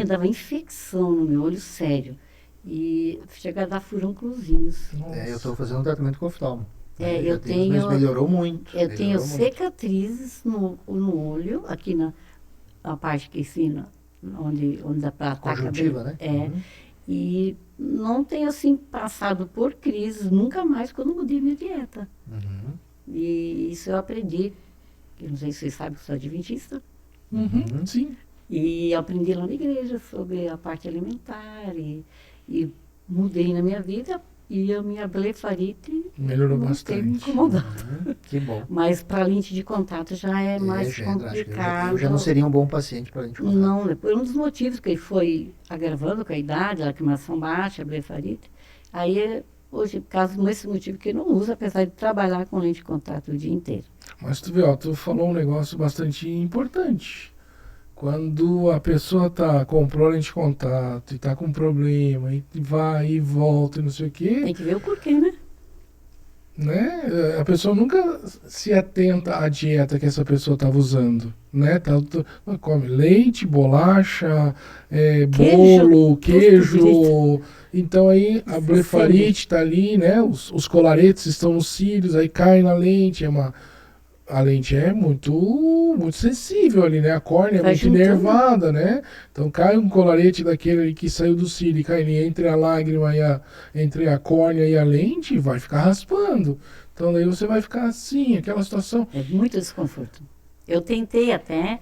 Dava infecção no meu olho, sério. E chega a dar furúnculozinhos. Eu estou fazendo um tratamento com oftalmo. Mas melhorou muito. Eu tenho cicatrizes no olho, aqui na parte que ensina, onde dá para atacar. Conjuntiva, né? E não tenho, assim, passado por crises, nunca mais, quando mudei minha dieta. E isso eu aprendi. Eu não sei se vocês sabem que eu sou adventista. Sim. E aprendi lá na igreja sobre a parte alimentar e mudei na minha vida e a minha blefarite melhorou bastante. Me incomodado. Que bom. Mas para lente de contato já é mais complicado. Eu já não seria um bom paciente para lente de contato. Não, foi um dos motivos que ele foi agravando com a idade, a lacrimação baixa, a blefarite. Aí, hoje, por causa desse motivo que eu não uso, apesar de trabalhar com lente de contato o dia inteiro. Mas tu vê, tu falou um negócio bastante importante. Quando a pessoa comprou lente de contato e está com problema, e vai e volta e não sei o quê... Tem que ver o porquê, né? A pessoa nunca se atenta à dieta que essa pessoa estava usando, né? Come leite, bolacha, bolo, queijo. Então aí a blefarite está ali, né? Os colaretes estão nos cílios, aí cai na lente, a lente é muito, muito sensível ali, né? A córnea é muito enervada, né? Então cai um colarete daquele ali que saiu do cílio e cai ali entre a lágrima entre a córnea e a lente, vai ficar raspando. Então daí você vai ficar assim, aquela situação. É muito desconforto. Eu tentei até,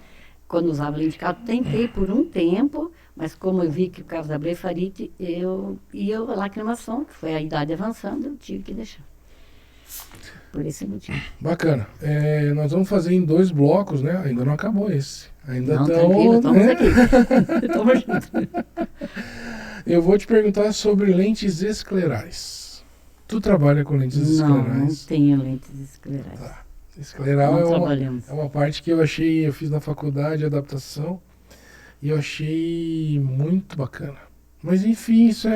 quando usava lente de contato, tentei por um tempo, mas como eu vi que por causa da blefarite, a lacrimação, que foi a idade avançando, eu tive que deixar. Por esse motivo. Bacana. Nós vamos fazer em 2 blocos, né? Ainda não acabou esse. Ainda não, tranquilo, estamos aqui. Estamos juntos. Eu vou te perguntar sobre lentes esclerais. Tu trabalha com lentes esclerais? Não tenho lentes esclerais. Tá. Escleral é uma parte que eu fiz na faculdade, adaptação, e eu achei muito bacana. Mas enfim, isso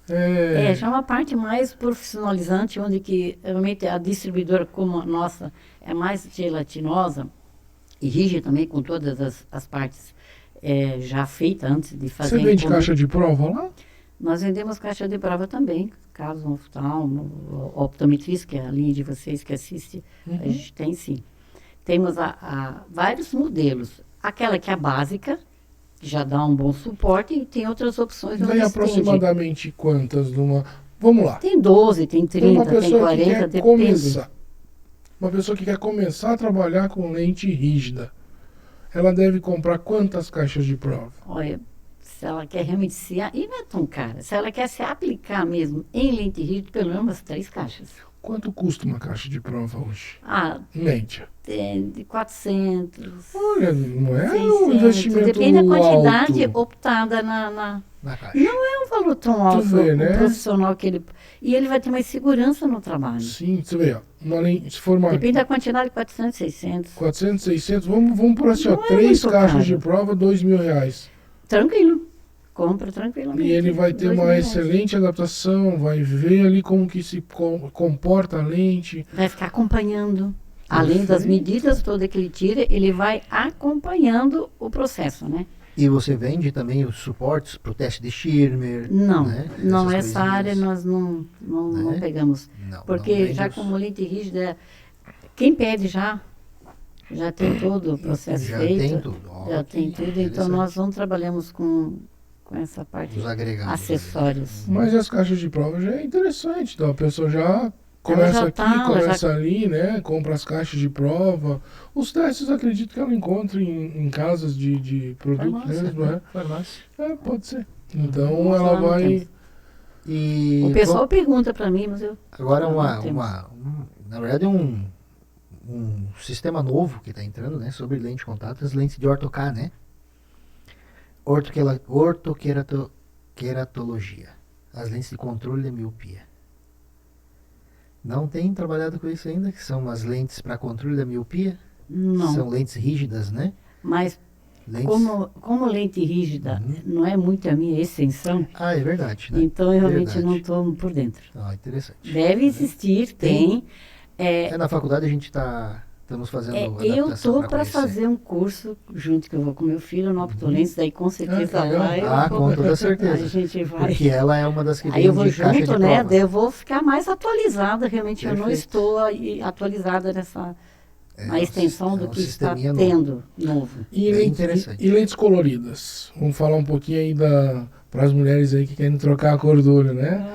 já é uma parte mais profissionalizante, onde que realmente a distribuidora como a nossa é mais gelatinosa e rígida também, com todas as partes já feitas antes de fazer. Você vende caixa de prova lá? Nós vendemos caixa de prova também, caso, um oftalmo, optometrista, que é a linha de vocês que assiste, a gente tem sim. Temos vários modelos. Aquela que é a básica, que já dá um bom suporte, e tem outras opções. Daí aproximadamente quantas numa... Vamos lá. Tem 12, tem 30, tem 40, depende. Uma pessoa que quer começar a trabalhar com lente rígida, ela deve comprar quantas caixas de prova? Olha, se ela quer realmente e não é tão cara, se ela quer se aplicar mesmo em lente rígida, pelo menos umas 3 caixas. Quanto custa uma caixa de prova hoje? Média. Tem de 400. Olha, não é 600, um investimento depende da quantidade alto. optada na caixa. Não é um valor tão alto né? profissional que ele... E ele vai ter mais segurança no trabalho. Sim, você vê, ó, se for uma... Depende da quantidade, 400, 600. 400, 600, vamos por assim, ó, 3 caixas de prova, R$2.000. Tranquilo. Compra tranquilamente. E ele vai ter uma excelente adaptação, vai ver ali como que se comporta a lente. Vai ficar acompanhando. Além das medidas todas que ele tira, ele vai acompanhando o processo, né? E você vende também os suportes para o teste de Schirmer? Não, né? não, essa área nós não pegamos. Não, porque já como lente rígida, quem pede já tem todo o processo feito. Tem tudo. Já tem tudo, então nós não trabalhamos com essa parte dos agregados, acessórios. Mas as caixas de prova já é interessante, então a pessoa já começa começa ali, né? Compra as caixas de prova. Os testes acredito que ela encontra em casas de produtos mesmo, né? Farmácia. Pode ser. Então ela vai... O pessoal pergunta para mim, mas eu... Agora na verdade um sistema novo que está entrando, né? Sobre lente de contato, as lentes de orto-K, né? Ortoqueratologia. As lentes de controle da miopia. Não tem trabalhado com isso ainda, que são as lentes para controle da miopia? Não. São lentes rígidas, né? Mas como lente rígida não é muito a minha extensão. É verdade. Né? Então eu realmente não estou por dentro. Interessante. Deve existir, tem. Na faculdade a gente estamos fazendo eu estou para fazer um curso junto que eu vou com meu filho no Optolenses, daí com certeza lá com toda certeza. A gente vai. Porque ela é uma das que aí eu vou junto, né? Daí eu vou ficar mais atualizada, realmente. Perfeito. Eu não estou atualizada na extensão do que está tendo novo. E lentes coloridas. Vamos falar um pouquinho aí para as mulheres aí que querem trocar a cor do olho, né?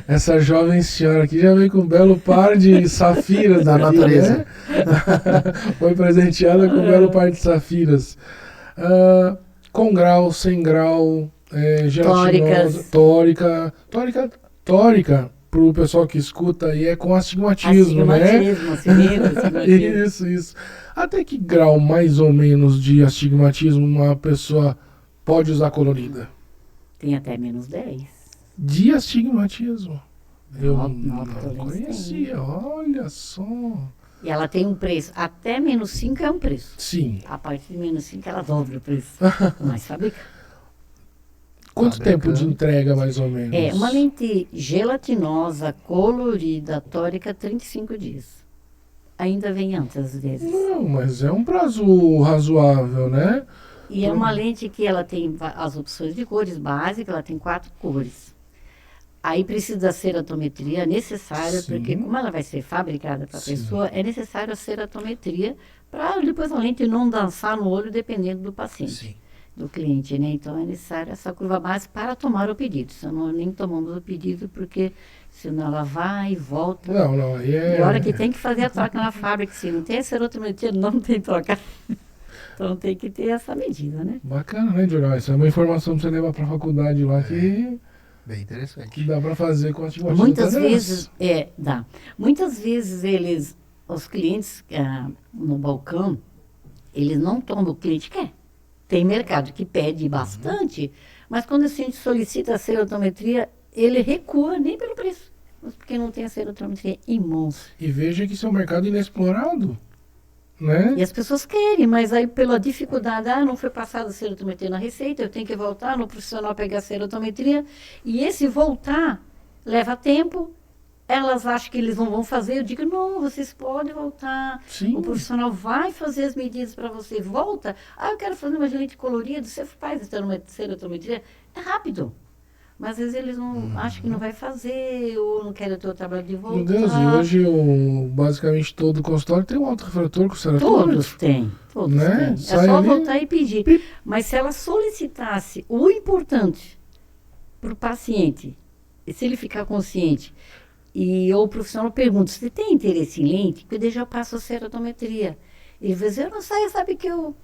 Essa jovem senhora aqui já veio com um belo par de safiras da natureza. Né? Foi presenteada com um belo par de safiras. Com grau, sem grau, gelatinosa, tórica, para o pessoal que escuta, e é com astigmatismo, né? Astigmatismo. Isso. Até que grau, mais ou menos, de astigmatismo uma pessoa pode usar colorida? Tem até menos 10. De astigmatismo? Eu não conhecia, olha só. E ela tem um preço, até menos 5 é um preço. Sim. A partir de menos 5 ela dobra o preço. Mas fabrica. Quanto tempo de entrega, mais ou menos? Uma lente gelatinosa, colorida, tórica, 35 dias. Ainda vem antes, às vezes. Não, mas é um prazo razoável, né? E é uma lente que ela tem as opções de cores básicas, ela tem 4 cores. Aí precisa da ceratometria necessária, porque como ela vai ser fabricada para a pessoa, é necessário a ceratometria para depois a lente não dançar no olho dependendo do paciente. Sim. Do cliente, né? Então é necessário essa curva base para tomar o pedido. Senão nem tomamos o pedido, porque senão ela vai e volta. Não, aí E a hora que tem que fazer a troca na fábrica, se não tem a ceratometria, não tem troca. Então tem que ter essa medida, né? Bacana, né, Jornal? Isso é uma informação que você leva para a faculdade lá que... Bem interessante. Que dá para fazer com astigmatismo. Muitas vezes, dá. Muitas vezes os clientes no balcão, eles não tomam o cliente quer. Tem mercado que pede bastante, mas quando a gente solicita a ceratometria, ele recua nem pelo preço, mas porque não tem a ceratometria em mãos. E veja que isso é um mercado inexplorado, né? E as pessoas querem, mas aí pela dificuldade, não foi passada a ceratometria na receita, eu tenho que voltar no profissional pegar a ceratometria, e esse voltar leva tempo. Elas acham que eles não vão fazer. Eu digo, não, vocês podem voltar. Sim. O profissional vai fazer as medidas para você. Volta. Eu quero fazer uma lente colorida. Você faz a ceratometria. É rápido. Mas às vezes eles não acham que não vai fazer, ou não querem ter o trabalho de volta. Meu Deus, e hoje basicamente todo consultório tem um autorrefrator com Todos têm, todos né? têm. É Sai só ali, voltar e pedir. pip. Mas se ela solicitasse o importante para o paciente, e se ele ficar consciente, e ou o profissional pergunta, você tem interesse em lente? Porque daí já passa a ceratometria. Ele vai dizer, eu não sei, sabe que eu...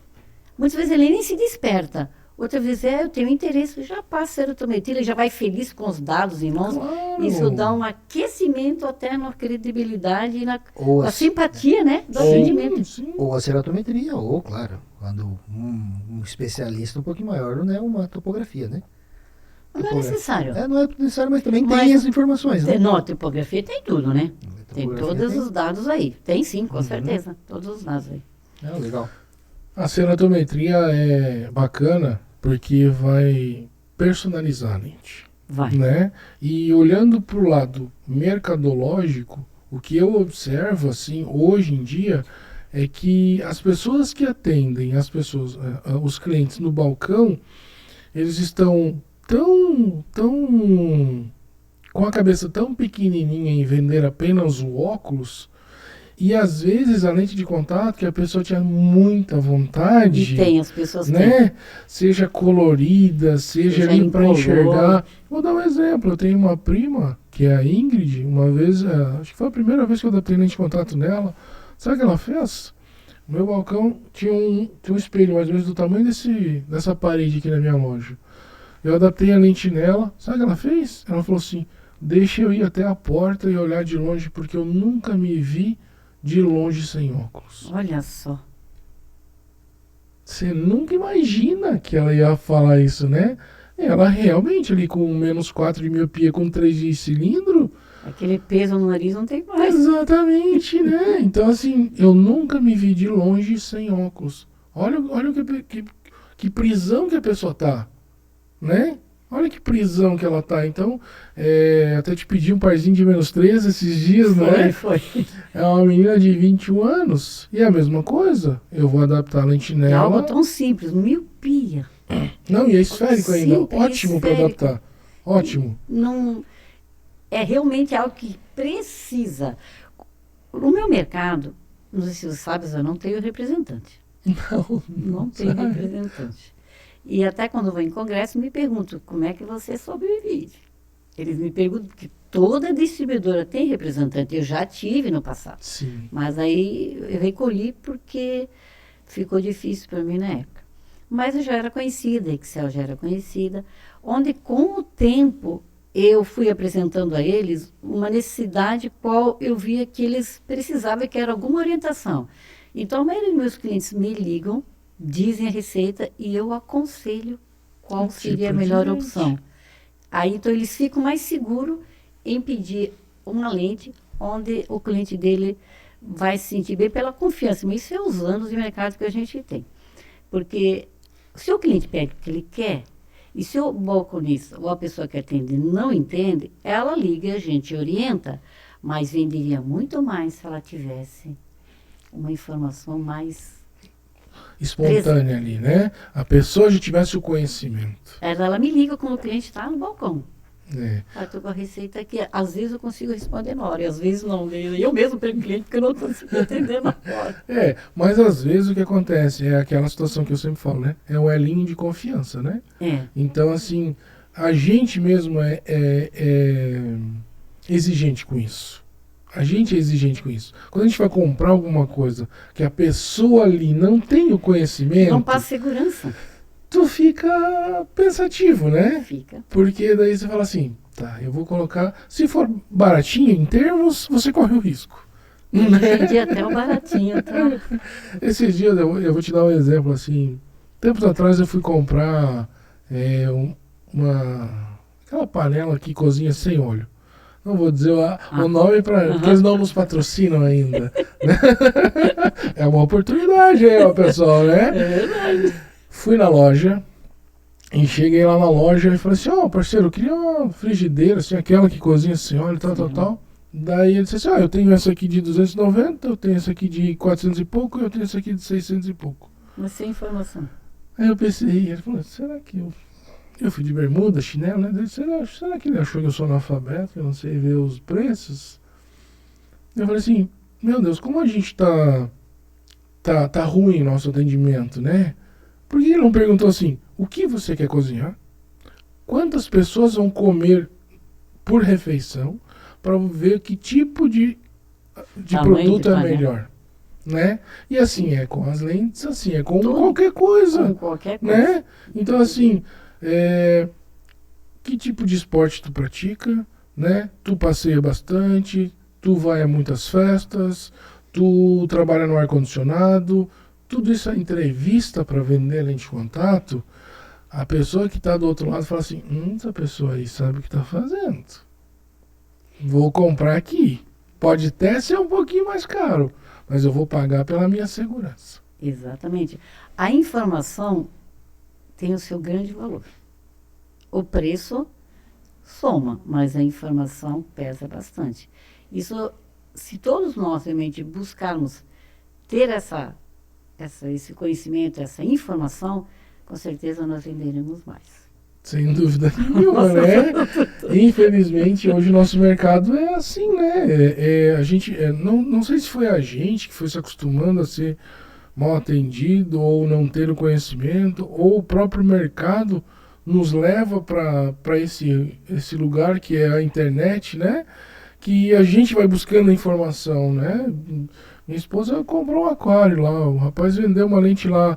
Muitas vezes ele nem se desperta. Outra vez eu tenho interesse, já passa a serotometria, ele já vai feliz com os dados em mãos. Claro. Isso dá um aquecimento até na credibilidade e na Ou a a- simpatia, né, do atendimento. Sim. Ou a ceratometria, ou, claro, quando um especialista um pouquinho maior, né, uma topografia, né? Não é necessário. Não é necessário, mas também Mas- tem as informações, né? Não, a topografia tem tudo, né? Tem Topografia todos tem. os dados aí. Tem sim, com certeza. Todos os dados aí. Legal. A ceratometria é bacana porque vai personalizar a lente, Vai. né? E olhando para o lado mercadológico, o que eu observo assim hoje em dia é que as pessoas que atendem os clientes no balcão, eles estão tão com a cabeça tão pequenininha em vender apenas o óculos. E às vezes a lente de contato que a pessoa tinha muita vontade, E tem, as pessoas têm. né? Seja colorida, seja Seja ali para incolor. enxergar. Vou dar um exemplo. Eu tenho uma prima, que é a Ingrid, uma vez, acho que foi a primeira vez que eu adaptei lente de contato nela. Sabe o que ela fez? O meu balcão tinha um espelho mais ou menos do tamanho dessa parede aqui na minha loja. Eu adaptei a lente nela. Sabe o que ela fez? Ela falou assim, deixa eu ir até a porta e olhar de longe, porque eu nunca me vi de longe sem óculos. Olha só. Você nunca imagina que ela ia falar isso, né? Ela realmente ali com -4 de miopia, com 3 de cilindro. Aquele peso no nariz não tem mais. Exatamente, né? Então assim, eu nunca me vi de longe sem óculos. Olha que prisão que a pessoa tá, né? Olha que prisão que ela tá. Então, até te pedi um parzinho de -3 esses dias, né? Foi. É uma menina de 21 anos. E é a mesma coisa. Eu vou adaptar a lente É nela. algo tão simples, miopia. Não, e é esférico ainda. Simples, Ótimo para esférico. adaptar. Ótimo. Não, é realmente algo que precisa. No meu mercado, não sei se você sabe, eu não tenho representante. Não tenho sabe. representante. E até quando eu vou em congresso, me perguntam como é que você sobrevive. Eles me perguntam, porque toda distribuidora tem representante. Eu já tive no passado. Sim. Mas aí eu recolhi porque ficou difícil para mim na época. Mas eu já era conhecida, a Excel já era conhecida, onde com o tempo eu fui apresentando a eles uma necessidade qual eu via que eles precisavam, que era alguma orientação. Então, a maioria dos meus clientes me ligam, dizem a receita e eu aconselho qual seria a Tipo melhor de lente. opção. Aí, então, eles ficam mais seguros em pedir uma lente onde o cliente dele vai se sentir bem pela confiança. Mas isso é os anos de mercado que a gente tem. Porque se o cliente pede o que ele quer, e se o balconista ou a pessoa que atende não entende, ela liga e a gente orienta, mas venderia muito mais se ela tivesse uma informação mais... Espontânea ali, né? A pessoa já tivesse o conhecimento. Ela me liga quando o cliente está no balcão. É. Estou com a receita aqui. Às vezes eu consigo responder na hora, e às vezes não. Eu mesmo pego cliente porque eu não consigo atender na hora. Mas às vezes o que acontece é aquela situação que eu sempre falo, né? É um elinho de confiança, né? Então, assim, a gente mesmo é exigente com isso. A gente é exigente com isso. Quando a gente vai comprar alguma coisa que a pessoa ali não tem o conhecimento, Não passa segurança. tu fica pensativo, né? Fica. Porque daí você fala assim, tá, eu vou colocar... Se for baratinho em termos, você corre o risco. Vendi até o baratinho. Tá? Esses dias, eu vou te dar um exemplo, assim... Tempos atrás eu fui comprar aquela panela que cozinha sem óleo. Não vou dizer o nome, porque eles não nos patrocinam ainda. É uma oportunidade aí, ó, pessoal, né? É verdade. Fui na loja e cheguei lá na loja e falei assim, ó, parceiro, eu queria uma frigideira, assim, aquela que cozinha sem óleo, tal. Daí ele disse assim, eu tenho essa aqui de 290, eu tenho essa aqui de 400 e pouco, eu tenho essa aqui de 600 e pouco. Mas sem informação. Aí eu pensei, ele falou, será que eu Eu fui de bermuda, chinelo, né? Daí, será que ele achou que eu sou analfabeto, que eu não sei ver os preços? Eu falei assim, meu Deus, como a gente tá ruim o nosso atendimento, né? Por que ele não perguntou assim, o que você quer cozinhar? Quantas pessoas vão comer por refeição para ver que tipo de produto é melhor, né? E assim é com as lentes, assim é com qualquer coisa, né? Então assim, que tipo de esporte tu pratica, né? Tu passeia bastante, tu vai a muitas festas, tu trabalha no ar-condicionado, tudo isso é entrevista para vender lente de contato. A pessoa que está do outro lado fala assim, essa pessoa aí sabe o que está fazendo. Vou comprar aqui. Pode até ser um pouquinho mais caro, mas eu vou pagar pela minha segurança. Exatamente. A informação tem o seu grande valor. O preço soma, mas a informação pesa bastante. Isso, se todos nós realmente buscarmos ter esse conhecimento, essa informação, com certeza nós venderemos mais. Sem dúvida nenhuma, né? Infelizmente, hoje o nosso mercado é assim, né? A gente, não sei se foi a gente que foi se acostumando a ser mal atendido ou não ter o conhecimento, ou o próprio mercado nos leva para esse lugar que é a internet, né? Que a gente vai buscando a informação, né? Minha esposa comprou um aquário lá, o rapaz vendeu uma lente lá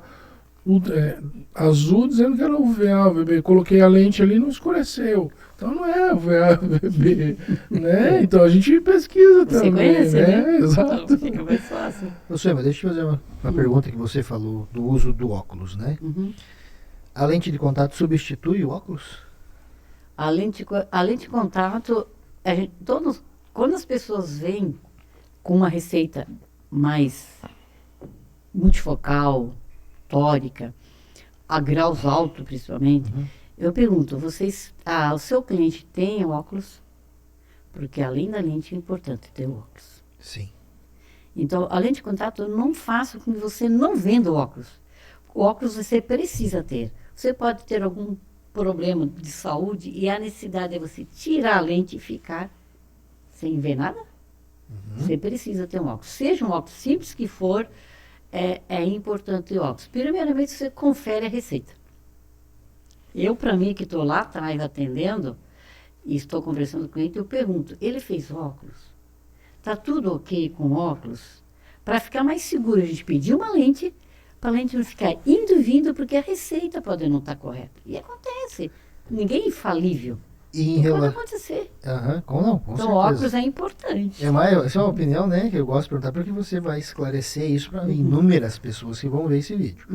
azul dizendo que era UVA, VB. Coloquei a lente ali e não escureceu. Então não é UVA, VB, né? Então a gente pesquisa você também, conhece, né? Exato. Então fica mais fácil. Mas deixa eu fazer uma pergunta que você falou do uso do óculos, né? Uhum. A lente de contato substitui o óculos? A lente de contato, quando as pessoas vêm com uma receita mais multifocal, tórica, a graus altos principalmente, eu pergunto, o seu cliente tem óculos? Porque além da lente é importante ter óculos. Sim. Então, a lente de contato eu não faço com que você não venda o óculos. O óculos você precisa ter. Você pode ter algum problema de saúde e a necessidade é você tirar a lente e ficar sem ver nada. Você precisa ter um óculos. Seja um óculos simples que for, é importante ter óculos. Primeiramente, você confere a receita. Eu, para mim, que estou lá atrás atendendo e estou conversando com ele, eu pergunto, ele fez óculos? Está tudo ok com óculos? Para ficar mais seguro, a gente pediu uma lente, para a lente não ficar indo e vindo, porque a receita pode não estar correta. E acontece. Ninguém é infalível. Pode acontecer. Com então, certeza. óculos é importante. Essa é uma opinião, né, que eu gosto de perguntar, porque você vai esclarecer isso para inúmeras pessoas que vão ver esse vídeo.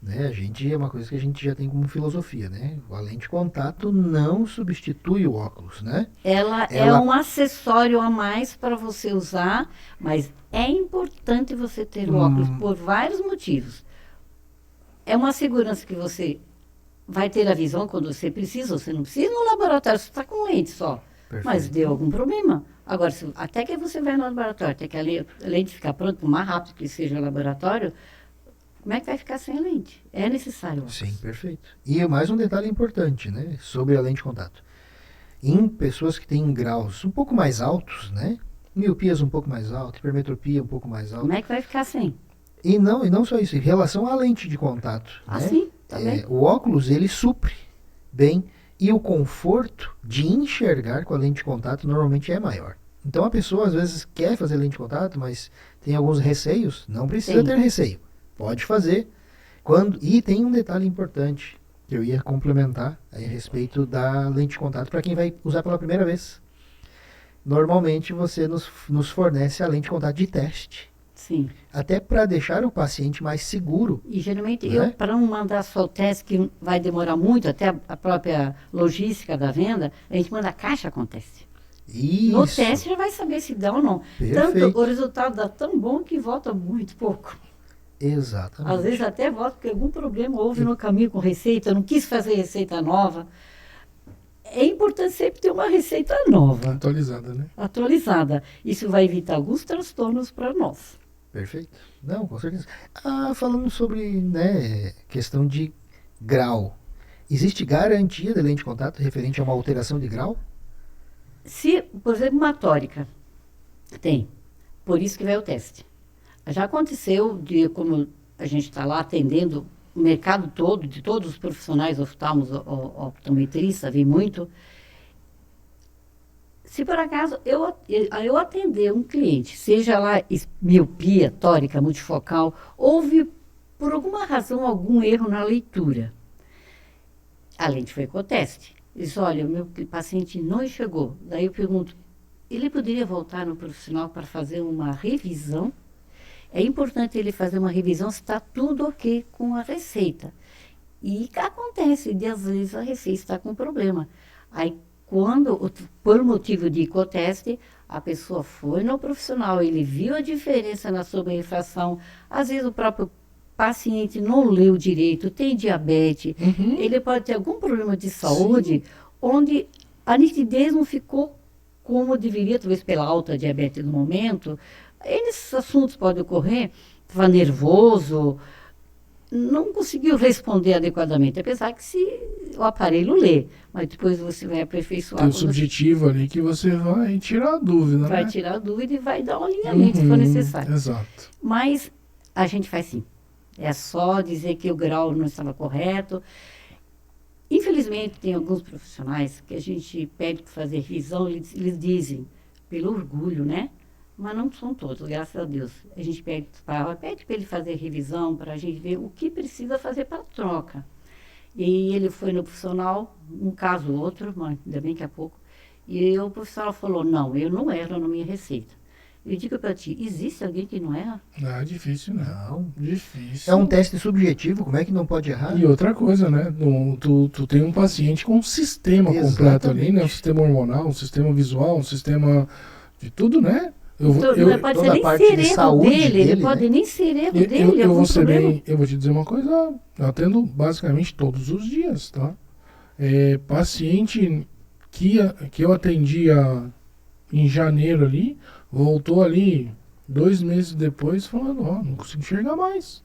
Né? É uma coisa que a gente já tem como filosofia, né? A lente de contato não substitui o óculos, né? Ela é um acessório a mais para você usar, mas é importante você ter o óculos por vários motivos. É uma segurança que você vai ter a visão quando você precisa, você não precisa ir no laboratório, você está com lente só. Perfeito. Mas deu algum problema. Agora, até que você vai no laboratório, até que a lente ficar pronta, o mais rápido que seja o laboratório, como é que vai ficar sem a lente? É necessário. Sim, perfeito. E mais um detalhe importante, né, sobre a lente de contato. Em pessoas que têm graus um pouco mais altos, né, miopias um pouco mais altas, hipermetropia um pouco mais alta. Como é que vai ficar sem? E não só isso, em relação à lente de contato. Né, sim, também. O óculos, ele supre bem e o conforto de enxergar com a lente de contato normalmente é maior. Então a pessoa às vezes quer fazer lente de contato, mas tem alguns receios, não precisa ter receio. Pode fazer. E tem um detalhe importante que eu ia complementar a respeito da lente de contato para quem vai usar pela primeira vez. Normalmente você nos fornece a lente de contato de teste. Sim. Até para deixar o paciente mais seguro. E geralmente para não mandar só o teste, que vai demorar muito, até a própria logística da venda, a gente manda a caixa com teste. Isso. No teste já vai saber se dá ou não. Perfeito. Tanto o resultado dá tão bom que volta muito pouco. Exatamente. Às vezes até volta porque algum problema houve no caminho com receita, não quis fazer receita nova. É importante sempre ter uma receita nova. Atualizada, né? Atualizada. Isso vai evitar alguns transtornos para nós. Perfeito. Não, com certeza. Falando sobre, né, questão de grau. Existe garantia da lente de contato referente a uma alteração de grau? Se, por exemplo, uma tórica, tem. Por isso que vai o teste. Já aconteceu de, como a gente está lá atendendo o mercado todo, de todos os profissionais oftalmos, optometristas, vi muito. Se por acaso eu atender um cliente, seja lá miopia, tórica, multifocal, houve por alguma razão algum erro na leitura. A lente foi com o teste. Diz, olha, o meu paciente não enxergou. Daí eu pergunto, ele poderia voltar no profissional para fazer uma revisão? É importante ele fazer uma revisão se está tudo ok com a receita. E acontece, de às vezes a receita está com problema. Aí, quando, por motivo de ecoteste, a pessoa foi no profissional, ele viu a diferença na sobrerefração, às vezes o próprio paciente não leu direito, tem diabetes, ele pode ter algum problema de saúde, onde a nitidez não ficou como deveria, talvez pela alta diabetes no momento. Esses assuntos podem ocorrer, estava nervoso, não conseguiu responder adequadamente, apesar que se o aparelho lê, mas depois você vai aperfeiçoar. Tem o subjetivo ali que você vai tirar a dúvida, vai né? tirar a dúvida e vai dar um alinhamento se for necessário. Exato. Mas a gente faz sim. É só dizer que o grau não estava correto. Infelizmente, tem alguns profissionais que a gente pede para fazer revisão, eles dizem, pelo orgulho, né? Mas não são todos, graças a Deus. A gente pede para ele fazer revisão, para a gente ver o que precisa fazer para a troca. E ele foi no profissional, um caso ou outro, mas ainda bem que há pouco, e o profissional falou, não, eu não erro na minha receita. Eu digo para ti, existe alguém que não erra? Ah, difícil, né? Não. Difícil. É um teste subjetivo, como é que não pode errar? E outra coisa, né? Tu tem um paciente com um sistema completo ali, né? Um sistema hormonal, um sistema visual, um sistema de tudo, né? Não pode ser nem ser erro dele, ele pode nem ser erro dele. Eu vou te dizer uma coisa, eu atendo basicamente todos os dias, tá? Paciente que eu atendia em janeiro ali, voltou ali 2 meses depois falando, não consigo enxergar mais.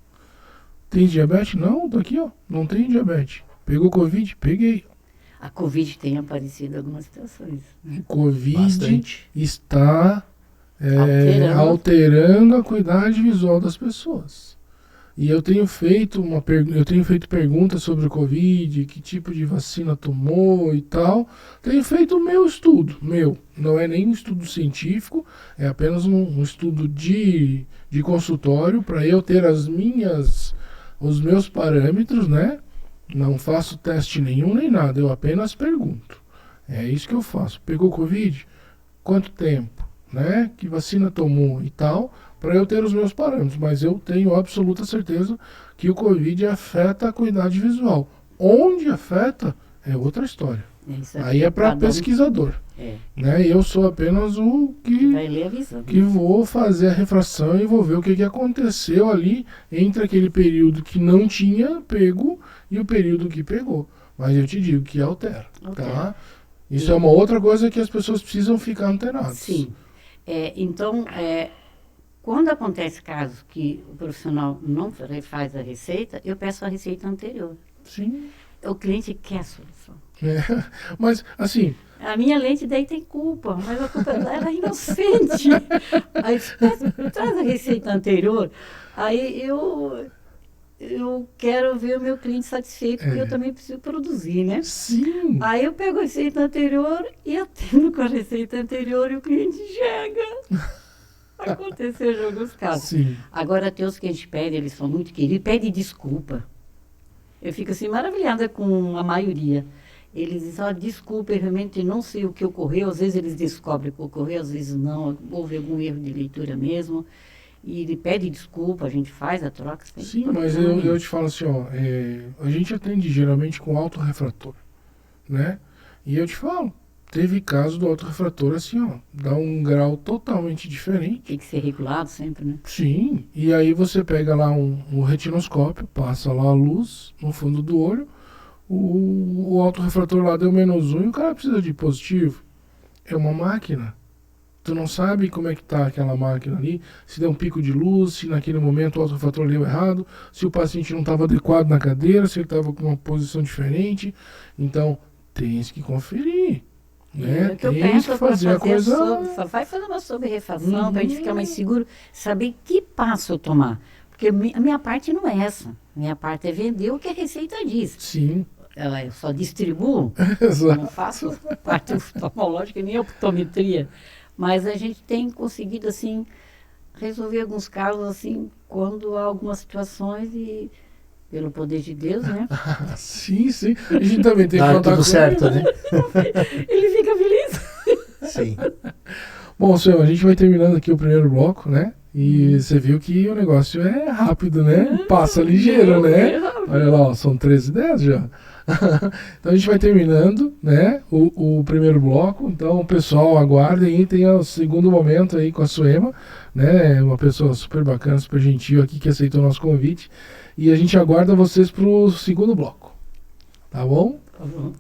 Tem diabetes? Não, tô aqui, não tem diabetes. Pegou Covid? Peguei. A Covid tem aparecido em algumas situações. Covid Bastante. está alterando a qualidade visual das pessoas. E eu tenho feito perguntas sobre o Covid, que tipo de vacina tomou e tal. Tenho feito o meu estudo, não é nem um estudo científico, é apenas um estudo de consultório para eu ter os meus parâmetros, né? Não faço teste nenhum nem nada, eu apenas pergunto. É isso que eu faço. Pegou Covid? Quanto tempo? Né? Que vacina tomou e tal, para eu ter os meus parâmetros, mas eu tenho absoluta certeza que o Covid afeta a acuidade visual. Onde afeta é outra história. Aí é para pesquisador. Né? Eu sou apenas o que vou fazer a refração e vou ver o que aconteceu ali entre aquele período que não tinha pego e o período que pegou. Mas eu te digo que altera. Tá? Isso é uma outra coisa que as pessoas precisam ficar antenadas. Sim. Então, quando acontece caso que o profissional não refaz a receita, eu peço a receita anterior. Sim. O cliente quer a solução. Mas, assim... A minha lente daí tem culpa, mas a culpa dela era inocente. Aí, traz a receita anterior, aí eu quero ver o meu cliente satisfeito, porque eu também preciso produzir, né? Sim. Aí eu pego a receita anterior e atendo com a receita anterior e o cliente enxerga. Aconteceu em alguns casos. Sim. Agora, tem os que a gente pede, eles são muito queridos, pede desculpa. Eu fico assim maravilhada com a maioria. Eles dizem, desculpa, eu realmente não sei o que ocorreu. Às vezes eles descobrem o que ocorreu, às vezes não. Houve algum erro de leitura mesmo. E ele pede desculpa, a gente faz a troca. Sim, mas eu te falo assim, a gente atende geralmente com autorrefrator, né? E eu te falo, teve caso do autorrefrator assim, dá um grau totalmente diferente. Tem que ser regulado sempre, né? Sim, e aí você pega lá um retinoscópio, passa lá a luz no fundo do olho, o autorrefrator lá deu -1 e o cara precisa de positivo. É uma máquina. Tu não sabe como é que tá aquela máquina ali, se deu um pico de luz, se naquele momento o autofator leu errado, se o paciente não estava adequado na cadeira, se ele estava com uma posição diferente. Então, tens que conferir. Né? Que eu Tens penso que fazer a coisa... vai fazer uma sobre-refação para a gente ficar mais seguro, saber que passo eu tomar. Porque a minha parte não é essa. Minha parte é vender o que a receita diz. Sim. Eu só distribuo, Exato. não faço parte oftalmológica nem optometria. Mas a gente tem conseguido, assim, resolver alguns casos, assim, quando há algumas situações e, pelo poder de Deus, né? Sim, sim. A gente também tem que contar tudo com certo, ele. né? Ele fica feliz. Sim. Bom, senhor, a gente vai terminando aqui o primeiro bloco, né? E você viu que o negócio é rápido, né? Passa ligeiro, né? Olha lá, ó, são 13h10 já. Então a gente vai terminando, né? O primeiro bloco. Então, pessoal, aguardem aí. Tem o segundo momento aí com a Suema, né? Uma pessoa super bacana, super gentil aqui que aceitou o nosso convite. E a gente aguarda vocês pro segundo bloco. Tá bom? Tá bom.